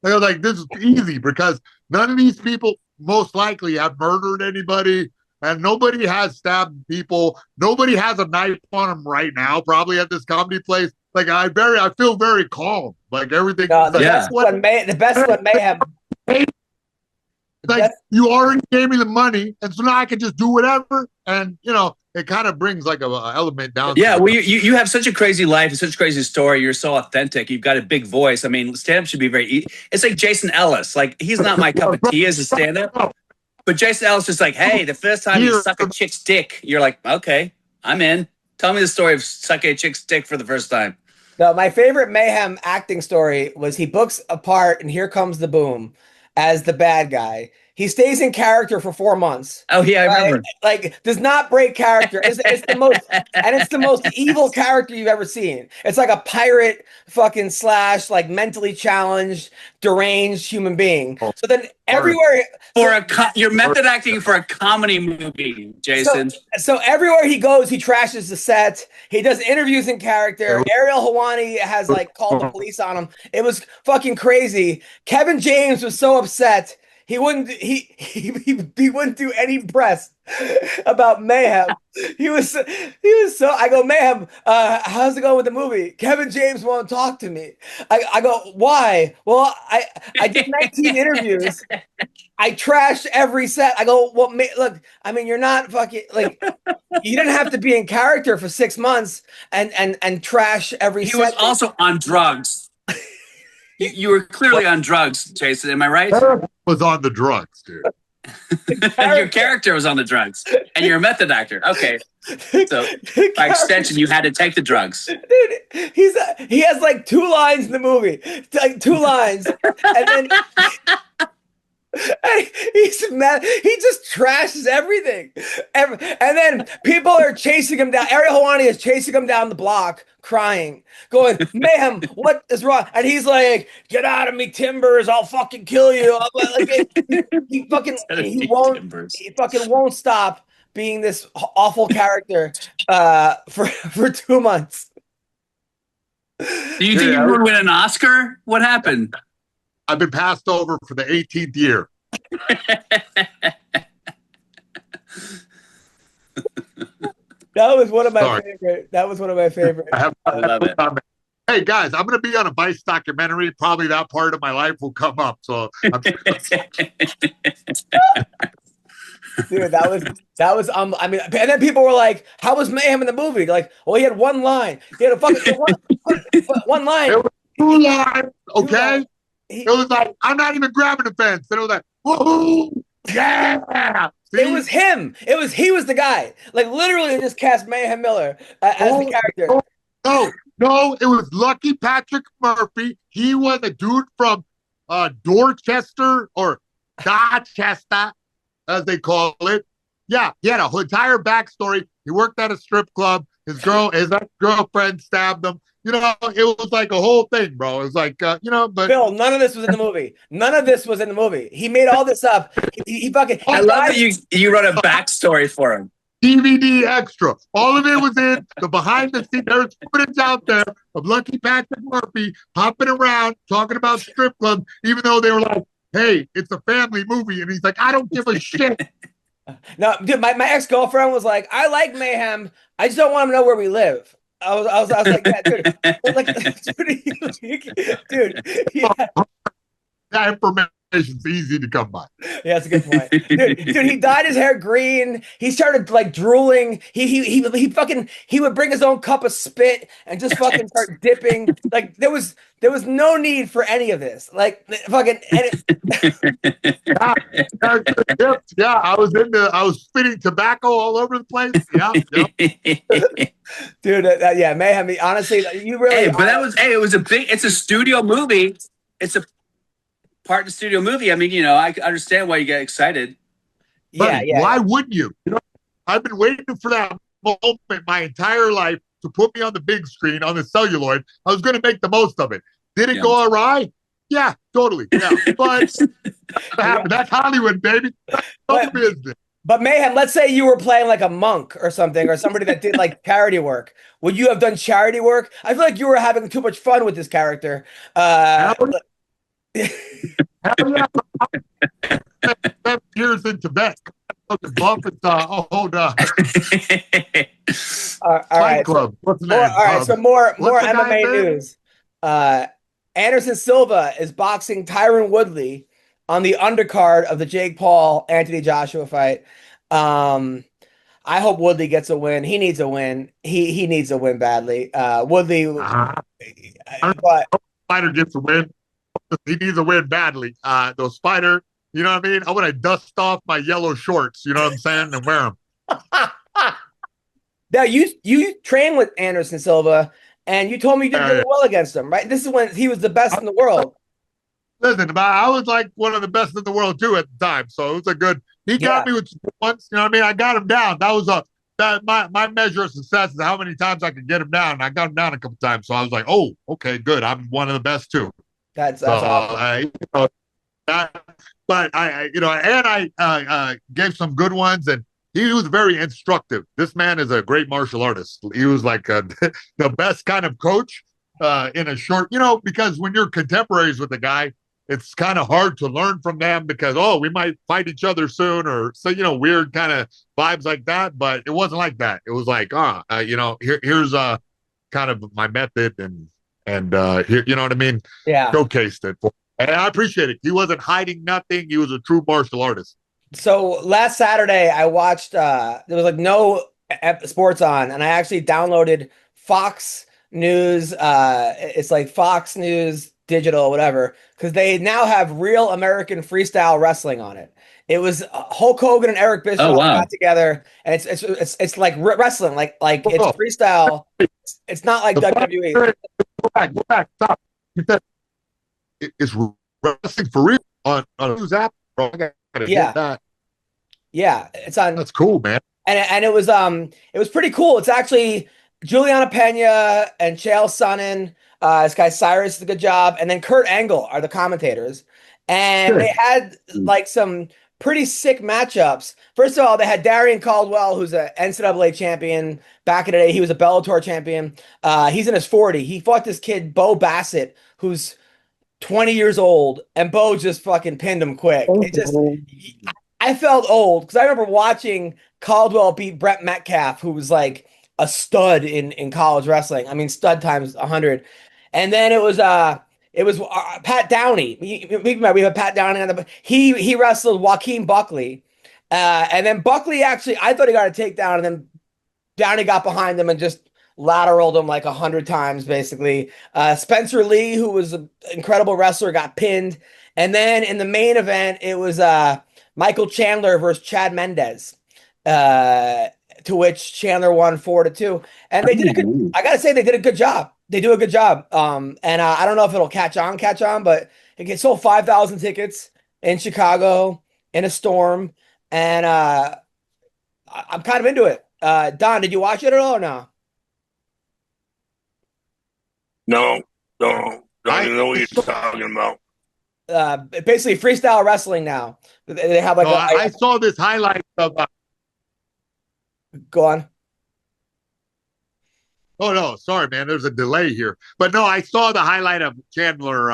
They were like, this is easy because none of these people most likely have murdered anybody and nobody has stabbed people. Nobody has a knife on them right now, probably at this comedy place. Like I feel very calm. Like everything. The best one may have. Like you already gave me the money, and so now I can just do whatever. And it kind of brings like a element down. Yeah, well, you have such a crazy life and such a crazy story. You're so authentic. You've got a big voice. I mean, stand-up should be very easy. It's like Jason Ellis. Like, he's not my cup of tea as a stand-up. But Jason Ellis is like, hey, the first time you suck a chick's dick, you're like, okay, I'm in. Tell me the story of sucking a chick's dick for the first time. No, my favorite Mayhem acting story was he books a part and Here Comes the Boom as the bad guy. He stays in character for 4 months. Oh yeah, I remember. Like does not break character. It's the most evil character you've ever seen. It's like a pirate fucking / like mentally challenged, deranged human being. So then everywhere you're method acting for a comedy movie, Jason. So everywhere he goes, he trashes the set. He does interviews in character. Ariel Hawani has like called the police on him. It was fucking crazy. Kevin James was so upset. He wouldn't do any press about Mayhem. He was so I go, Mayhem, how's it going with the movie? Kevin James won't talk to me. I go, why? Well, I did 19 interviews. I trashed every set. I go, well, look, I mean, you're not fucking like you didn't have to be in character for 6 months and trash every set. He was also on drugs. You were clearly on drugs, Jason. Am I right? Was on the drugs, dude. Your character was on the drugs, and you're a method actor. Okay, so by extension, you had to take the drugs. Dude, he has like 2 lines in the movie, like 2 lines, and then And he's mad. He just trashes everything. And then people are chasing him down. Ariel Helwani is chasing him down the block, crying, going, Mayhem, what is wrong? And he's like, get out of me, Timbers. I'll fucking kill you. Like, he fucking won't stop being this awful character for 2 months. Do you think you would win an Oscar? What happened? I've been passed over for the 18th year. That was one of my favorite. That was one of my favorite. I love it. Hey guys, I'm going to be on a Vice documentary. Probably that part of my life will come up. So, dude, that was I mean, and then people were like, "How was Mayhem in the movie?" Like, well, he had one line. He had a fucking one line. It was 2 lines. Okay. It was like, I'm not even grabbing the fence. And it was like, whoa, yeah. See? It was him. He was the guy. Like, literally, they just cast Mayhem Miller as the character. No, it was Lucky Patrick Murphy. He was a dude from Dorchester or Dorchester, as they call it. Yeah, he had a entire backstory. He worked at a strip club. His ex-girlfriend stabbed him. You know, it was like a whole thing, bro. It was like, but Bill, none of this was in the movie. None of this was in the movie. He made all this up. He fucking. I love that you wrote a backstory for him. DVD extra. All of it was in the behind the scenes. There's footage out there of Lucky Patrick Murphy hopping around talking about strip clubs, even though they were like, "Hey, it's a family movie," and he's like, "I don't give a shit." No, dude, my ex-girlfriend was like, I like Mayhem. I just don't want him to know where we live. I was like, yeah, dude. I was like, dude, yeah. That information's easy to come by. Yeah, that's a good point. Dude, he dyed his hair green. He started like drooling. He would bring his own cup of spit and just fucking start dipping. Like there was no need for any of this. Like fucking yeah, I was spitting tobacco all over the place. Yeah. Dude, yeah, Mayhem. Honestly, you really. Hey, but it's a studio movie. It's a part of the studio movie. I mean, you know, I understand why you get excited. Yeah. Why wouldn't you? You know, I've been waiting for that moment my entire life to put me on the big screen on the celluloid. I was going to make the most of it. Did it go awry? Yeah, totally. Yeah, but that's Hollywood, baby. That's business. But Mayhem, let's say you were playing like a monk or something, or somebody that did like charity work. Would you have done charity work? I feel like you were having too much fun with this character. Years in Tibet. Buffett, hold on. All right. Club. What's the name? All right. So more MMA news. Anderson Silva is boxing Tyron Woodley on the undercard of the Jake Paul Anthony Joshua fight. I hope Woodley gets a win. He needs a win. He needs a win badly. Woodley, but Spider gets a win. He needs a win badly. Though Spider, you know what I mean? I want to dust off my yellow shorts, you know what I'm saying, and wear them. Now you train with Anderson Silva, and you told me you did really well against him, right? This is when he was the best in the world. Listen, I was like one of the best in the world too at the time, so it was a good. He got me with once, you know what I mean? I got him down. That was my measure of success is how many times I could get him down. And I got him down a couple times, so I was like, oh, okay, good. I'm one of the best too. That's awesome. But I gave some good ones, and he was very instructive. This man is a great martial artist. He was like the best kind of coach in a short, because when you're contemporaries with the guy, it's kind of hard to learn from them because, we might fight each other soon or so, weird kind of vibes like that. But it wasn't like that. It was like, here's kind of my method and here, you know what I mean? Yeah. Showcased it. And I appreciate it. He wasn't hiding nothing. He was a true martial artist. So last Saturday, I watched, there was like no sports on, and I actually downloaded Fox News. It's like Fox News Digital, whatever, because they now have Real American Freestyle Wrestling on it. It was Hulk Hogan and Eric Bischoff got together, and it's like wrestling, like it's freestyle. It's not like WWE. Go back, stop. It's wrestling for real on a news app. bro. I gotta Yeah. get that. Yeah, it's on. That's cool, man. And it was pretty cool. It's actually Juliana Pena and Chael Sonnen, this guy Cyrus did a good job, and then Kurt Angle are the commentators. And Good. they had like some pretty sick matchups. First of all, they had Darian Caldwell, who's an NCAA champion back in the day. He was a Bellator champion. He's in his 40. He fought this kid, Bo Bassett, who's 20 years old, and Bo just fucking pinned him quick. I felt old because I remember watching Caldwell beat Brett Metcalf, who was like a stud in college wrestling. I mean, stud times 100. And then it was Pat Downey. We have Pat Downey on the. He wrestled Joaquin Buckley, and then Buckley actually I thought he got a takedown, and then Downey got behind him and just lateraled him like 100 times basically. Spencer Lee, who was an incredible wrestler, got pinned, and then in the main event it was Michael Chandler versus Chad Mendez, to which Chandler won 4-2. And they did a good, I gotta say, they did a good job. They do a good job. And I don't know if it'll catch on, but it sold 5,000 tickets in Chicago in a storm. And I'm kind of into it. Don, did you watch it at all or no? No, don't even know what you're talking about. Basically freestyle wrestling now. They have like I saw this highlight of go on. Oh no, sorry, man. There's a delay here, but no, I saw the highlight of Chandler.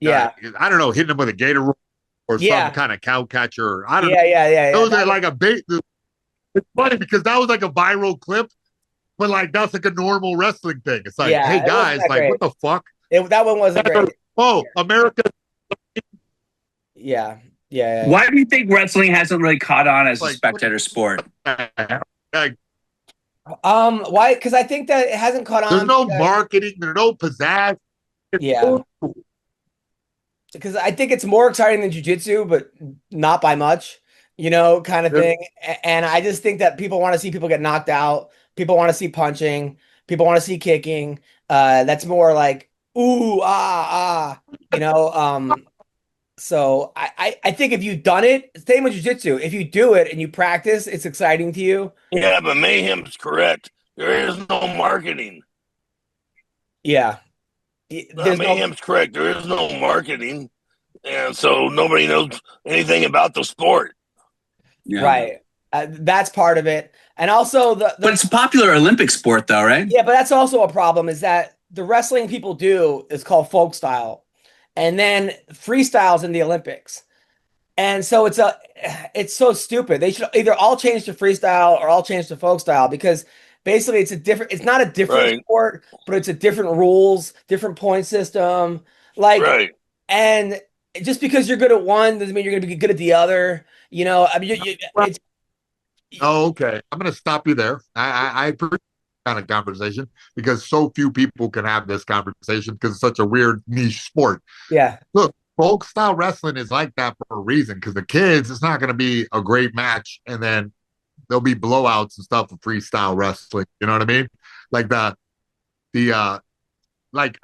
Yeah, I don't know, hitting him with a gator roll or Yeah. some kind of cow catcher. I don't know. Yeah. It was like a bait. It's funny because that was like a viral clip, but like that's like a normal wrestling thing. It's like, Yeah, hey it wasn't guys, that like great. what the fuck? That one wasn't great. Oh, America. Yeah. Why do you think wrestling hasn't really caught on as a Like, spectator sport? Like, Why? Because I think that it hasn't caught on. there's no because- marketing. There's no pizzazz. Yeah. Because I think it's more exciting than jiu-jitsu, but not by much, kind of Yep. thing. And I just think that people want to see people get knocked out. People want to see punching. People want to see kicking. That's more like, ooh, So I think if you've done it, same with jiu-jitsu. If you do it and you practice, it's exciting to you. Yeah, but Mayhem's correct. There is no marketing. Yeah. There's no, Mayhem's correct. There is no marketing, and so nobody knows anything about the sport. Yeah. right. That's part of it. And also But it's a popular Olympic sport, though, right? yeah, but that's also a problem is that the wrestling people do is called folk style. And then freestyles in the Olympics. And so it's so stupid. They should either all change to freestyle or all change to folk style because basically it's not a different Right. sport, but it's a different rules, different point system. Like, Right. and just because you're good at one doesn't mean you're going to be good at the other. I mean, it's Oh, okay. I'm going to stop you there. I appreciate this kind of conversation because so few people can have this conversation because it's such a weird niche sport. yeah, Look, folk style wrestling is like that for a reason because the kids, it's not going to be a great match and then there'll be blowouts and stuff for freestyle wrestling. You know what I mean? Like like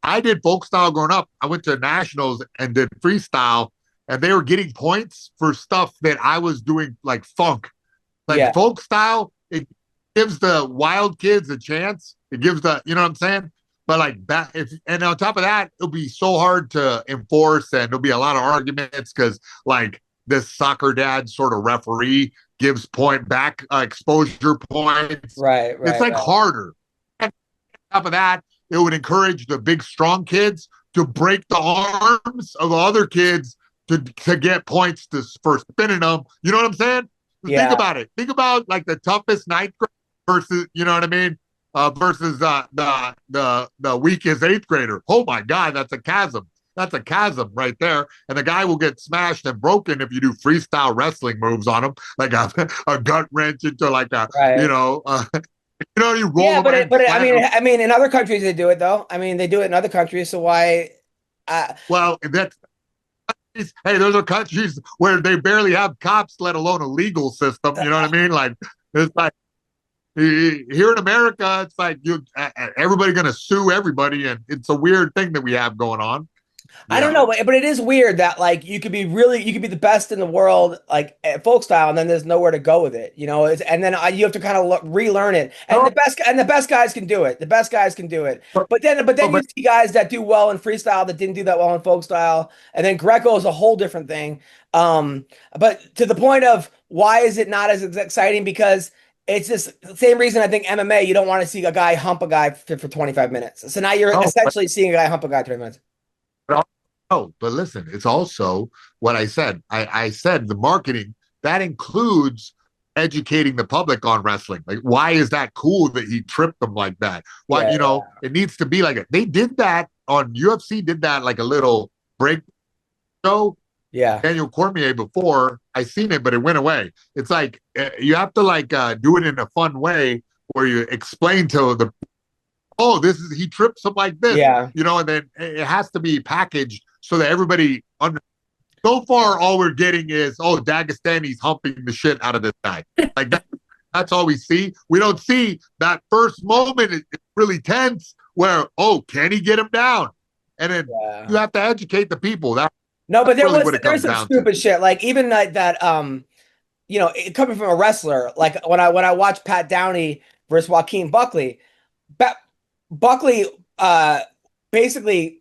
I did folk style growing up. I went to nationals and did freestyle and they were getting points for stuff that I was doing like funk. Like Yeah. folk style, it gives the wild kids a chance. It gives you know what I'm saying? But like that, and on top of that, it'll be so hard to enforce, and there'll be a lot of arguments because like this soccer dad sort of referee gives point back exposure points. right. It's like right. harder. And on top of that, it would encourage the big strong kids to break the arms of the other kids to get points for spinning them. You know what I'm saying? Yeah. Think about it. Think about like the toughest ninth grade versus, you know what I mean? Versus the weakest eighth grader. Oh my God, that's a chasm. That's a chasm right there. And the guy will get smashed and broken if you do freestyle wrestling moves on him, like a gut wrench into like a, Right. you roll. Yeah, him and but flatten I mean, in other countries they do it though. I mean, they do it in other countries. So why? Well, hey, those are countries where they barely have cops, let alone a legal system. You know what I mean? Like it's like here in America, it's like everybody going to sue everybody, and it's a weird thing that we have going on. I don't know, but it is weird that like you could be the best in the world like at folk style, and then there's nowhere to go with it, and then you have to kind of relearn it. And the best guys can do it. The best guys can do it. But then you see guys that do well in freestyle that didn't do that well in folk style, and then Greco is a whole different thing. But to the point of why is it not as exciting? Because it's just the same reason I think MMA, you don't want to see a guy hump a guy for 25 minutes. So now you're essentially seeing a guy hump a guy 20 minutes. Oh, but listen, it's also what I said. I said the marketing that includes educating the public on wrestling. Like, why is that cool that he tripped them like that? Why, it needs to be like it. They did that on UFC, did that like a little break show. Yeah. Daniel Cormier before. I seen it, but it went away. It's like you have to like do it in a fun way where you explain to the he trips up like this. Yeah. And then it has to be packaged so that everybody so far all we're getting is Dagestani's humping the shit out of this guy. Like that's all we see. We don't see that first moment. It's really tense where can he get him down? And then you have to educate the people. But there's some stupid shit. Like even like that coming from a wrestler, like when I watched Pat Downey versus Joaquin Buckley, Buckley basically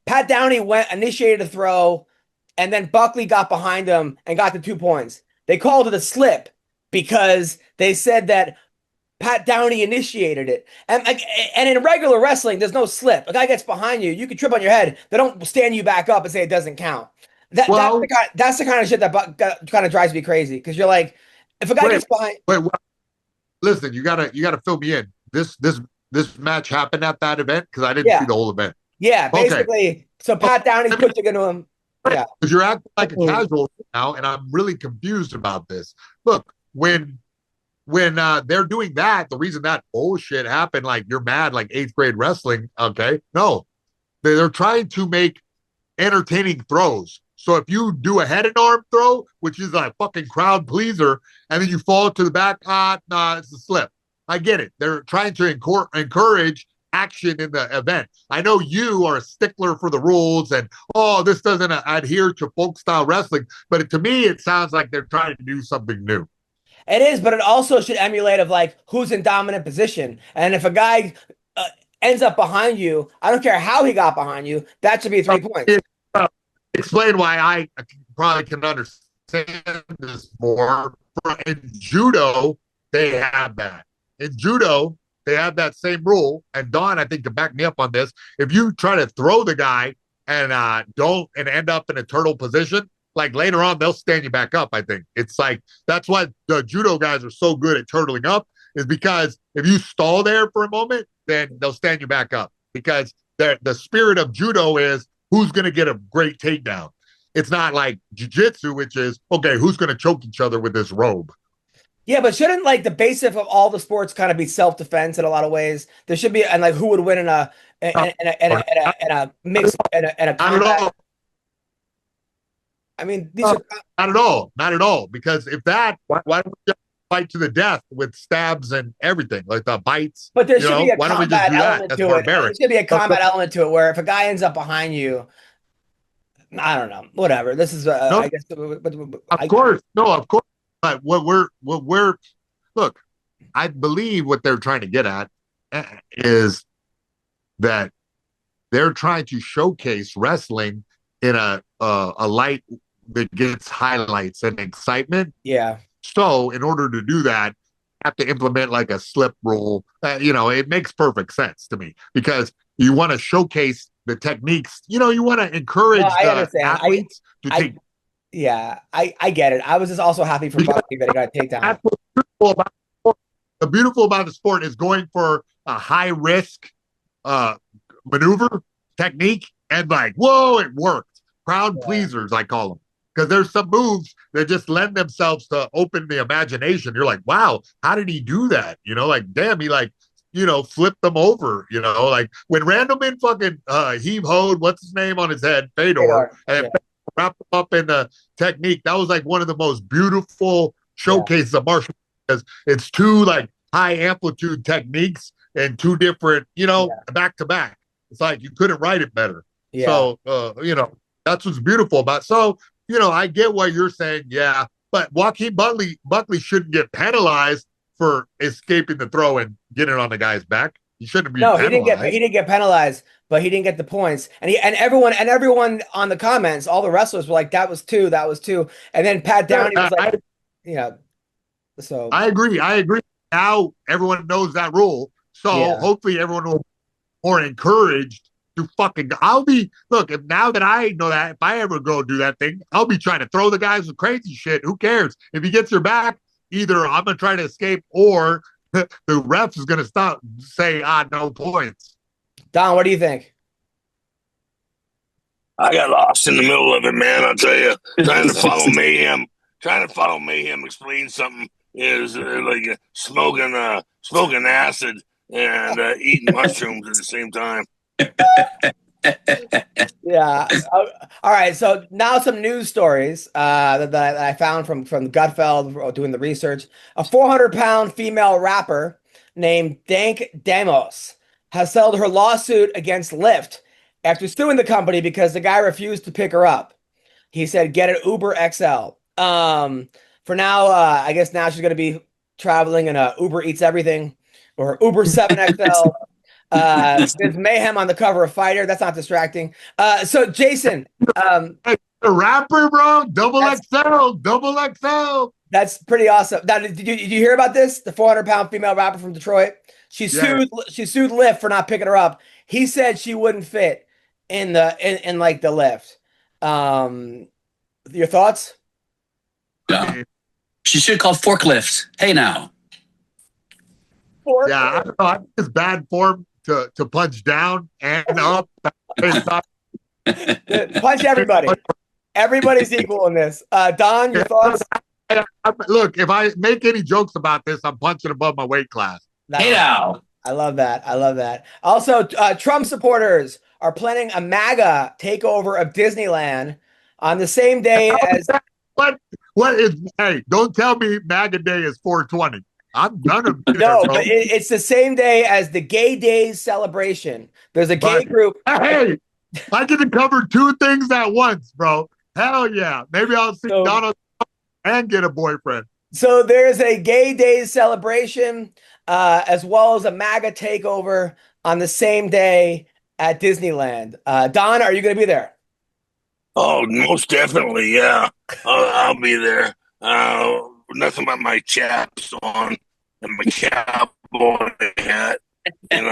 Pat Downey initiated a throw, and then Buckley got behind him and got the 2 points. They called it a slip because they said that Pat Downey initiated it. And in regular wrestling, there's no slip. A guy gets behind you, you can trip on your head. They don't stand you back up and say it doesn't count. That's the kind of shit that kind of drives me crazy, because you're like, if a guy gets behind. Listen, you gotta fill me in. This match happened at that event because I didn't see the whole event. Yeah, basically. Okay. So Pat Downey's pushing into him. Yeah, because you're acting like a casual now, and I'm really confused about this. Look, when they're doing that, the reason that bullshit happened, like you're mad, like 8th grade wrestling. Okay, no, they're trying to make entertaining throws. So if you do a head and arm throw, which is a fucking crowd pleaser, and then you fall to the back, it's a slip. I get it. They're trying to encourage action in the event. I know you are a stickler for the rules and, this doesn't adhere to folk style wrestling, but to me, it sounds like they're trying to do something new. It is, but it also should emulate of like who's in dominant position. And if a guy ends up behind you, I don't care how he got behind you, that should be 3 points. Explain why I probably can understand this more. In judo, they have that. In judo, they have that same rule. And Don, I think, to back me up on this, if you try to throw the guy and end up in a turtle position, like later on, they'll stand you back up. I think it's like that's why the judo guys are so good at turtling up, is because if you stall there for a moment, then they'll stand you back up, because the spirit of judo is who's going to get a great takedown. It's not like jiu-jitsu, which is, who's going to choke each other with this robe? Yeah, but shouldn't like the basis of all the sports kind of be self-defense in a lot of ways? There should be, and like who would win in a mix in a combat? I mean, these are not at all. Because if that, why don't we just fight to the death with stabs and everything, like the bites? But there should be a why don't we just do that? That's barbaric. There should be a combat element to it, where if a guy ends up behind you, I don't know, whatever. This is, I guess. Of course. But look, I believe what they're trying to get at is that they're trying to showcase wrestling in a light that gets highlights and excitement. Yeah. So in order to do that, have to implement like a slip rule. It makes perfect sense to me, because you want to showcase the techniques. You want to encourage the athletes to take. Yeah, I get it. I was just also happy for Bucky that he got a takedown. That's what's beautiful about the sport. The beautiful about the sport is going for a high risk maneuver technique, and like, whoa, it worked. Crowd pleasers, I call them, because there's some moves that just lend themselves to open the imagination. You're like, wow, how did he do that? Like, damn, he flipped them over. Like when Randleman fucking heave-hoed, what's his name on his head, Fedor, and wrap them up in the technique. That was like one of the most beautiful showcases of martial arts, because it's two like high amplitude techniques and two different, back to back. It's like you couldn't write it better. Yeah. So, that's what's beautiful about. So, I get what you're saying. Yeah, but Joaquin Buckley shouldn't get penalized for escaping the throw and getting on the guy's back. He shouldn't be penalized. He didn't get penalized, but he didn't get the points. And everyone on the comments, all the wrestlers were like, that was two. And then Pat Downey was like, so I agree. Now everyone knows that rule. So hopefully everyone will be more encouraged to fucking if now that I know that, if I ever go do that thing, I'll be trying to throw the guys with crazy shit. Who cares? If he gets your back, either I'm gonna try to escape or the ref is gonna say no points. Don, what do you think? I got lost in the middle of it, man. I'll tell you, trying to follow Mayhem explain something is like smoking acid and eating mushrooms at the same time. Yeah. All right. So now some news stories that I found from Gutfeld doing the research. A 400-pound female rapper named Dank Damos has settled her lawsuit against Lyft after suing the company because the guy refused to pick her up. He said, "Get an Uber XL." For now, I guess now she's going to be traveling in a Uber Eats Everything or Uber 7XL. There's Mayhem on the cover of Fighter. That's not distracting. So Jason, the rapper, bro, double XL. That's pretty awesome. Now, did you hear about this? The 400-pound female rapper from Detroit. She sued Lyft for not picking her up. He said she wouldn't fit in like the Lyft. Your thoughts? Yeah. She should call forklifts. Hey now. Yeah, I don't know. I think it's bad form to punch down and up. Punch everybody. Everybody's equal in this. Don, your thoughts? Look, if I make any jokes about this, I'm punching above my weight class. Hey now. I love that. Also, Trump supporters are planning a MAGA takeover of Disneyland on the same day as... What is... Hey, don't tell me MAGA Day is 420. I'm gonna be there, No, but it's the same day as the Gay Days celebration. There's a gay group. Hey, I get to cover two things at once, bro. Hell yeah. Maybe I'll see Donald Trump and get a boyfriend. So there's a Gay Days celebration as well as a MAGA takeover on the same day at Disneyland. Don, are you going to be there? Oh, most definitely, yeah. I'll be there. Nothing but my chaps on and my cowboy hat, and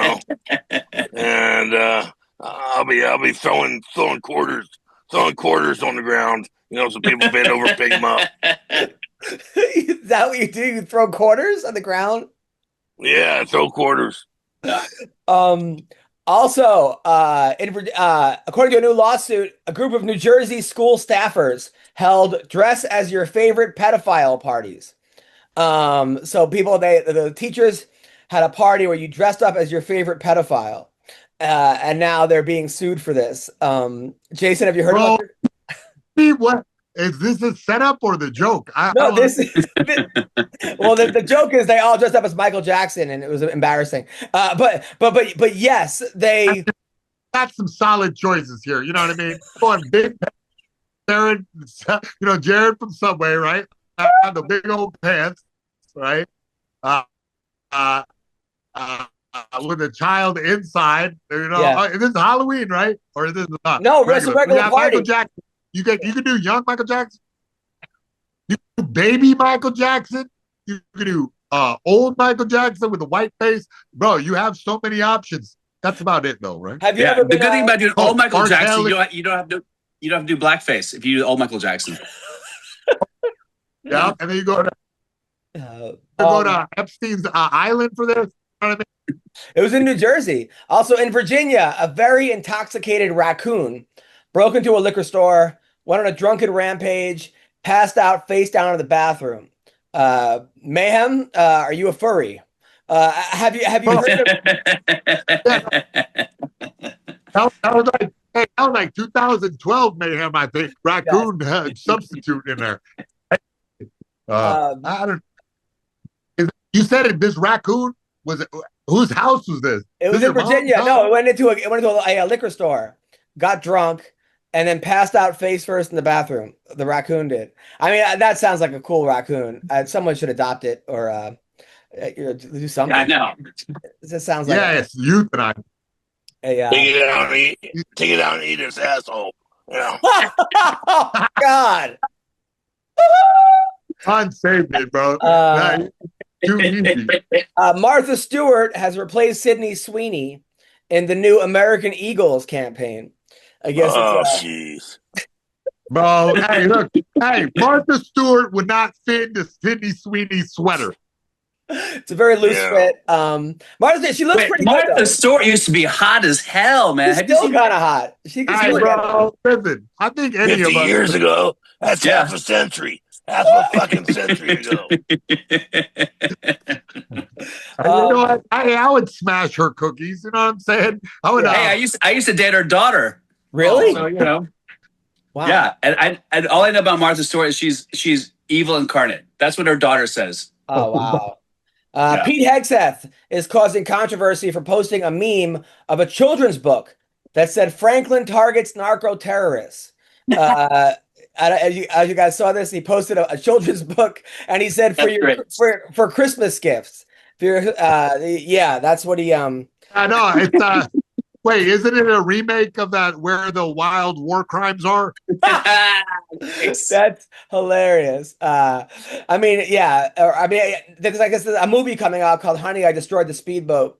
I'll be throwing quarters on the ground, so people bend over, pick them up. Is that what you do? You throw quarters on the ground? Yeah, throw quarters. Also, according to a new lawsuit, a group of New Jersey school staffers held dress as your favorite pedophile parties. So the teachers had a party where you dressed up as your favorite pedophile. And now they're being sued for this. Jason, have you heard about this? What? Is this a setup or the joke? Well, the joke is they all dressed up as Michael Jackson, and it was embarrassing. But yes, they got some solid choices here. You know what I mean? On big Jared, Jared from Subway, right? The big old pants, right? With a child inside, this is Halloween, right? Or is this not? No, it's a regular party. Michael Jackson. You can do young Michael Jackson. You can do baby Michael Jackson. You can do old Michael Jackson with a white face. Bro, you have so many options. That's about it, though, right? Have you ever the good thing about doing old Michael Jackson, Kelly. you don't have to do blackface if you do old Michael Jackson. Yeah, and then you go to Epstein's Island for this. You know what I mean? It was in New Jersey. Also in Virginia, a very intoxicated raccoon broke into a liquor store, went on a drunken rampage, passed out face down in the bathroom. Mayhem, are you a furry? Have you heard of that was like 2012 Mayhem, I think. Raccoon substitute in there. I don't. You said this raccoon was whose house was this? It was in Virginia. No, it went into a liquor store. got drunk, and then passed out face first in the bathroom. The raccoon did. I mean, that sounds like a cool raccoon. Someone should adopt it or do something. I know. This sounds like it's euthanize. Take it out and eat his asshole. You know? Oh, God. Unsaved it, bro. Too easy. Martha Stewart has replaced Sydney Sweeney in the new American Eagles campaign. I guess. Jeez. Bro, hey, look. Hey, Martha Stewart would not fit into Sydney Sweeney's sweater. It's a very loose fit. Martha, she looks pretty good. Martha Stewart used to be hot as hell, man. She's still kind of hot. She can hey, bro, listen, I think any 50 of us years ago, that's half a century. Half a fucking century ago. You know what? I would smash her cookies. You know what I'm saying? I would. Hey, I used to date her daughter. Really? So, you know. Wow. Yeah, and all I know about Martha Stewart is she's evil incarnate. That's what her daughter says. Oh wow. Pete Hegseth is causing controversy for posting a meme of a children's book that said Franklin targets narco terrorists. As you guys saw this, he posted a children's book, and he said for Christmas gifts. That's what he. I know it's. Wait, isn't it a remake of that Where the Wild War Crimes Are? That's hilarious. I mean, there's I guess a movie coming out called Honey, I Destroyed the Speedboat.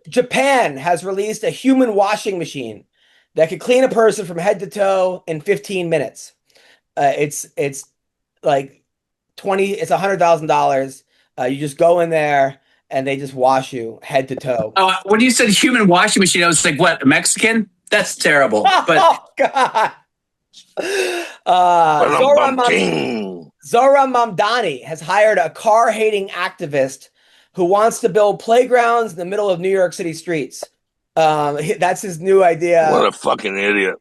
Japan has released a human washing machine that can clean a person from head to toe in 15 minutes. It's like it's $100,000. You just go in there and they just wash you head to toe. Oh, when you said human washing machine, I was like, what, Mexican? That's terrible. But oh God. Zora Mamdani has hired a car-hating activist who wants to build playgrounds in the middle of New York City streets. That's his new idea. What a fucking idiot.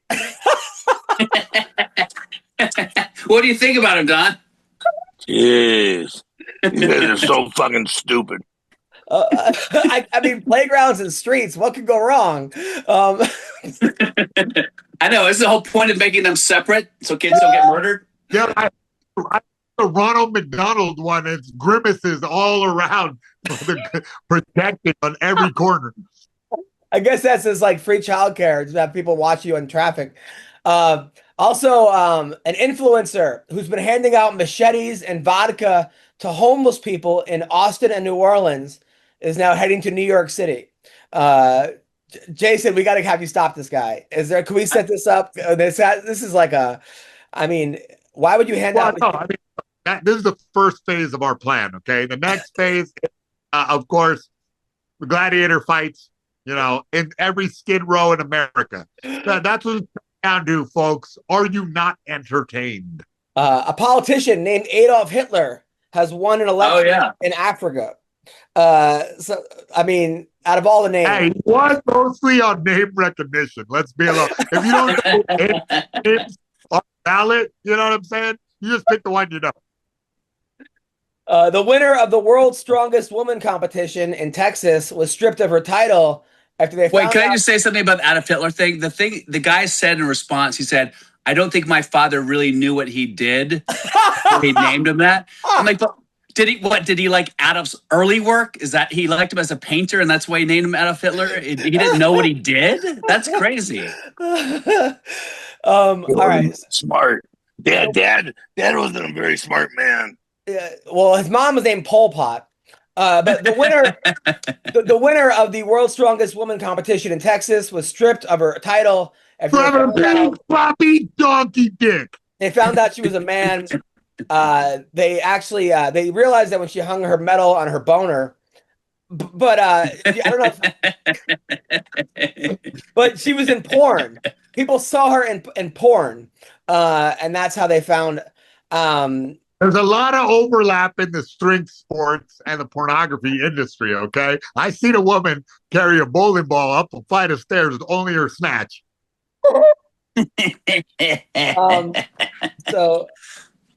What do you think about him, Don? Jeez. You guys are so fucking stupid. I mean, playgrounds and streets, what could go wrong? I know. It's the whole point of making them separate so kids don't get murdered. Yeah, the Ronald McDonald one, it's grimaces all around, protected on every corner. I guess that's just like free childcare to have people watch you in traffic. Also, an influencer who's been handing out machetes and vodka to homeless people in Austin and New Orleans is now heading to New York City. Jason, we got to have you stop this guy. Can we set this up? This is like why would you hand out? No, I mean, this is the first phase of our plan. Okay, the next phase, of course, the gladiator fights. In every Skid Row in America. That's what it's down to, folks. Are you not entertained? A politician named Adolf Hitler has won an election in Africa. So, I mean, out of all the names. Hey, he was mostly on name recognition. Let's be alone. If you don't know names on ballot, you know what I'm saying? You just pick the one you know. The winner of the World's Strongest Woman competition in Texas was stripped of her title after they found can I just say something about the Adolf Hitler thing? The guy said in response, he said, I don't think my father really knew what he did. He named him that. I'm like, but did he like Adolf's early work? Is that he liked him as a painter and that's why he named him Adolf Hitler? He didn't know what he did? That's crazy. All right. Smart. Dad wasn't a very smart man. Well, his mom was named Pol Pot. But the winner, the winner of the World's Strongest Woman competition in Texas was stripped of her title. From a floppy donkey dick. They found out she was a man. They actually they realized that when she hung her medal on her boner. But I don't know. But she was in porn. People saw her in porn, and that's how they found. There's a lot of overlap in the strength sports and the pornography industry, okay? I seen a woman carry a bowling ball up a flight of stairs with only her snatch.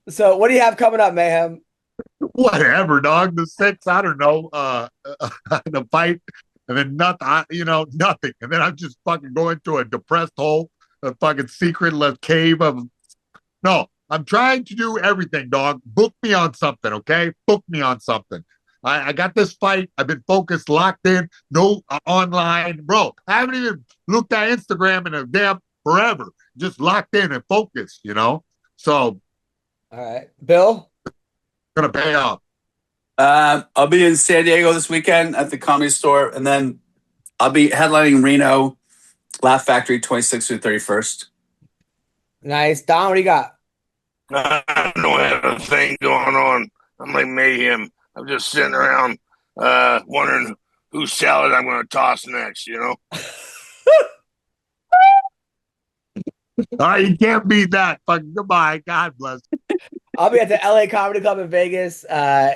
So what do you have coming up, Mayhem? Whatever, dog. The 6, I don't know. The fight and then nothing, nothing. And then I'm just fucking going to a depressed hole, a fucking secretless cave of. No, I'm trying to do everything, dog. Book me on something, okay? Book me on something. I got this fight. I've been focused, locked in, no online. Bro, I haven't even looked at Instagram in a damn forever. Just locked in and focused, So. All right. Bill? Gonna pay off. I'll be in San Diego this weekend at the Comedy Store, and then I'll be headlining Reno, Laugh Factory, 26th through 31st. Nice. Don, what do you got? I don't have a thing going on. I'm like mayhem. I'm just sitting around wondering whose salad I'm going to toss next, You can't beat that. Fucking goodbye. God bless. I'll be at the LA Comedy Club in Vegas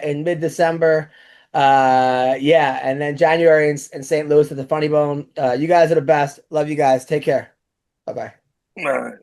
in mid-December. And then January in St. Louis at the Funny Bone. You guys are the best. Love you guys. Take care. Bye-bye. All right.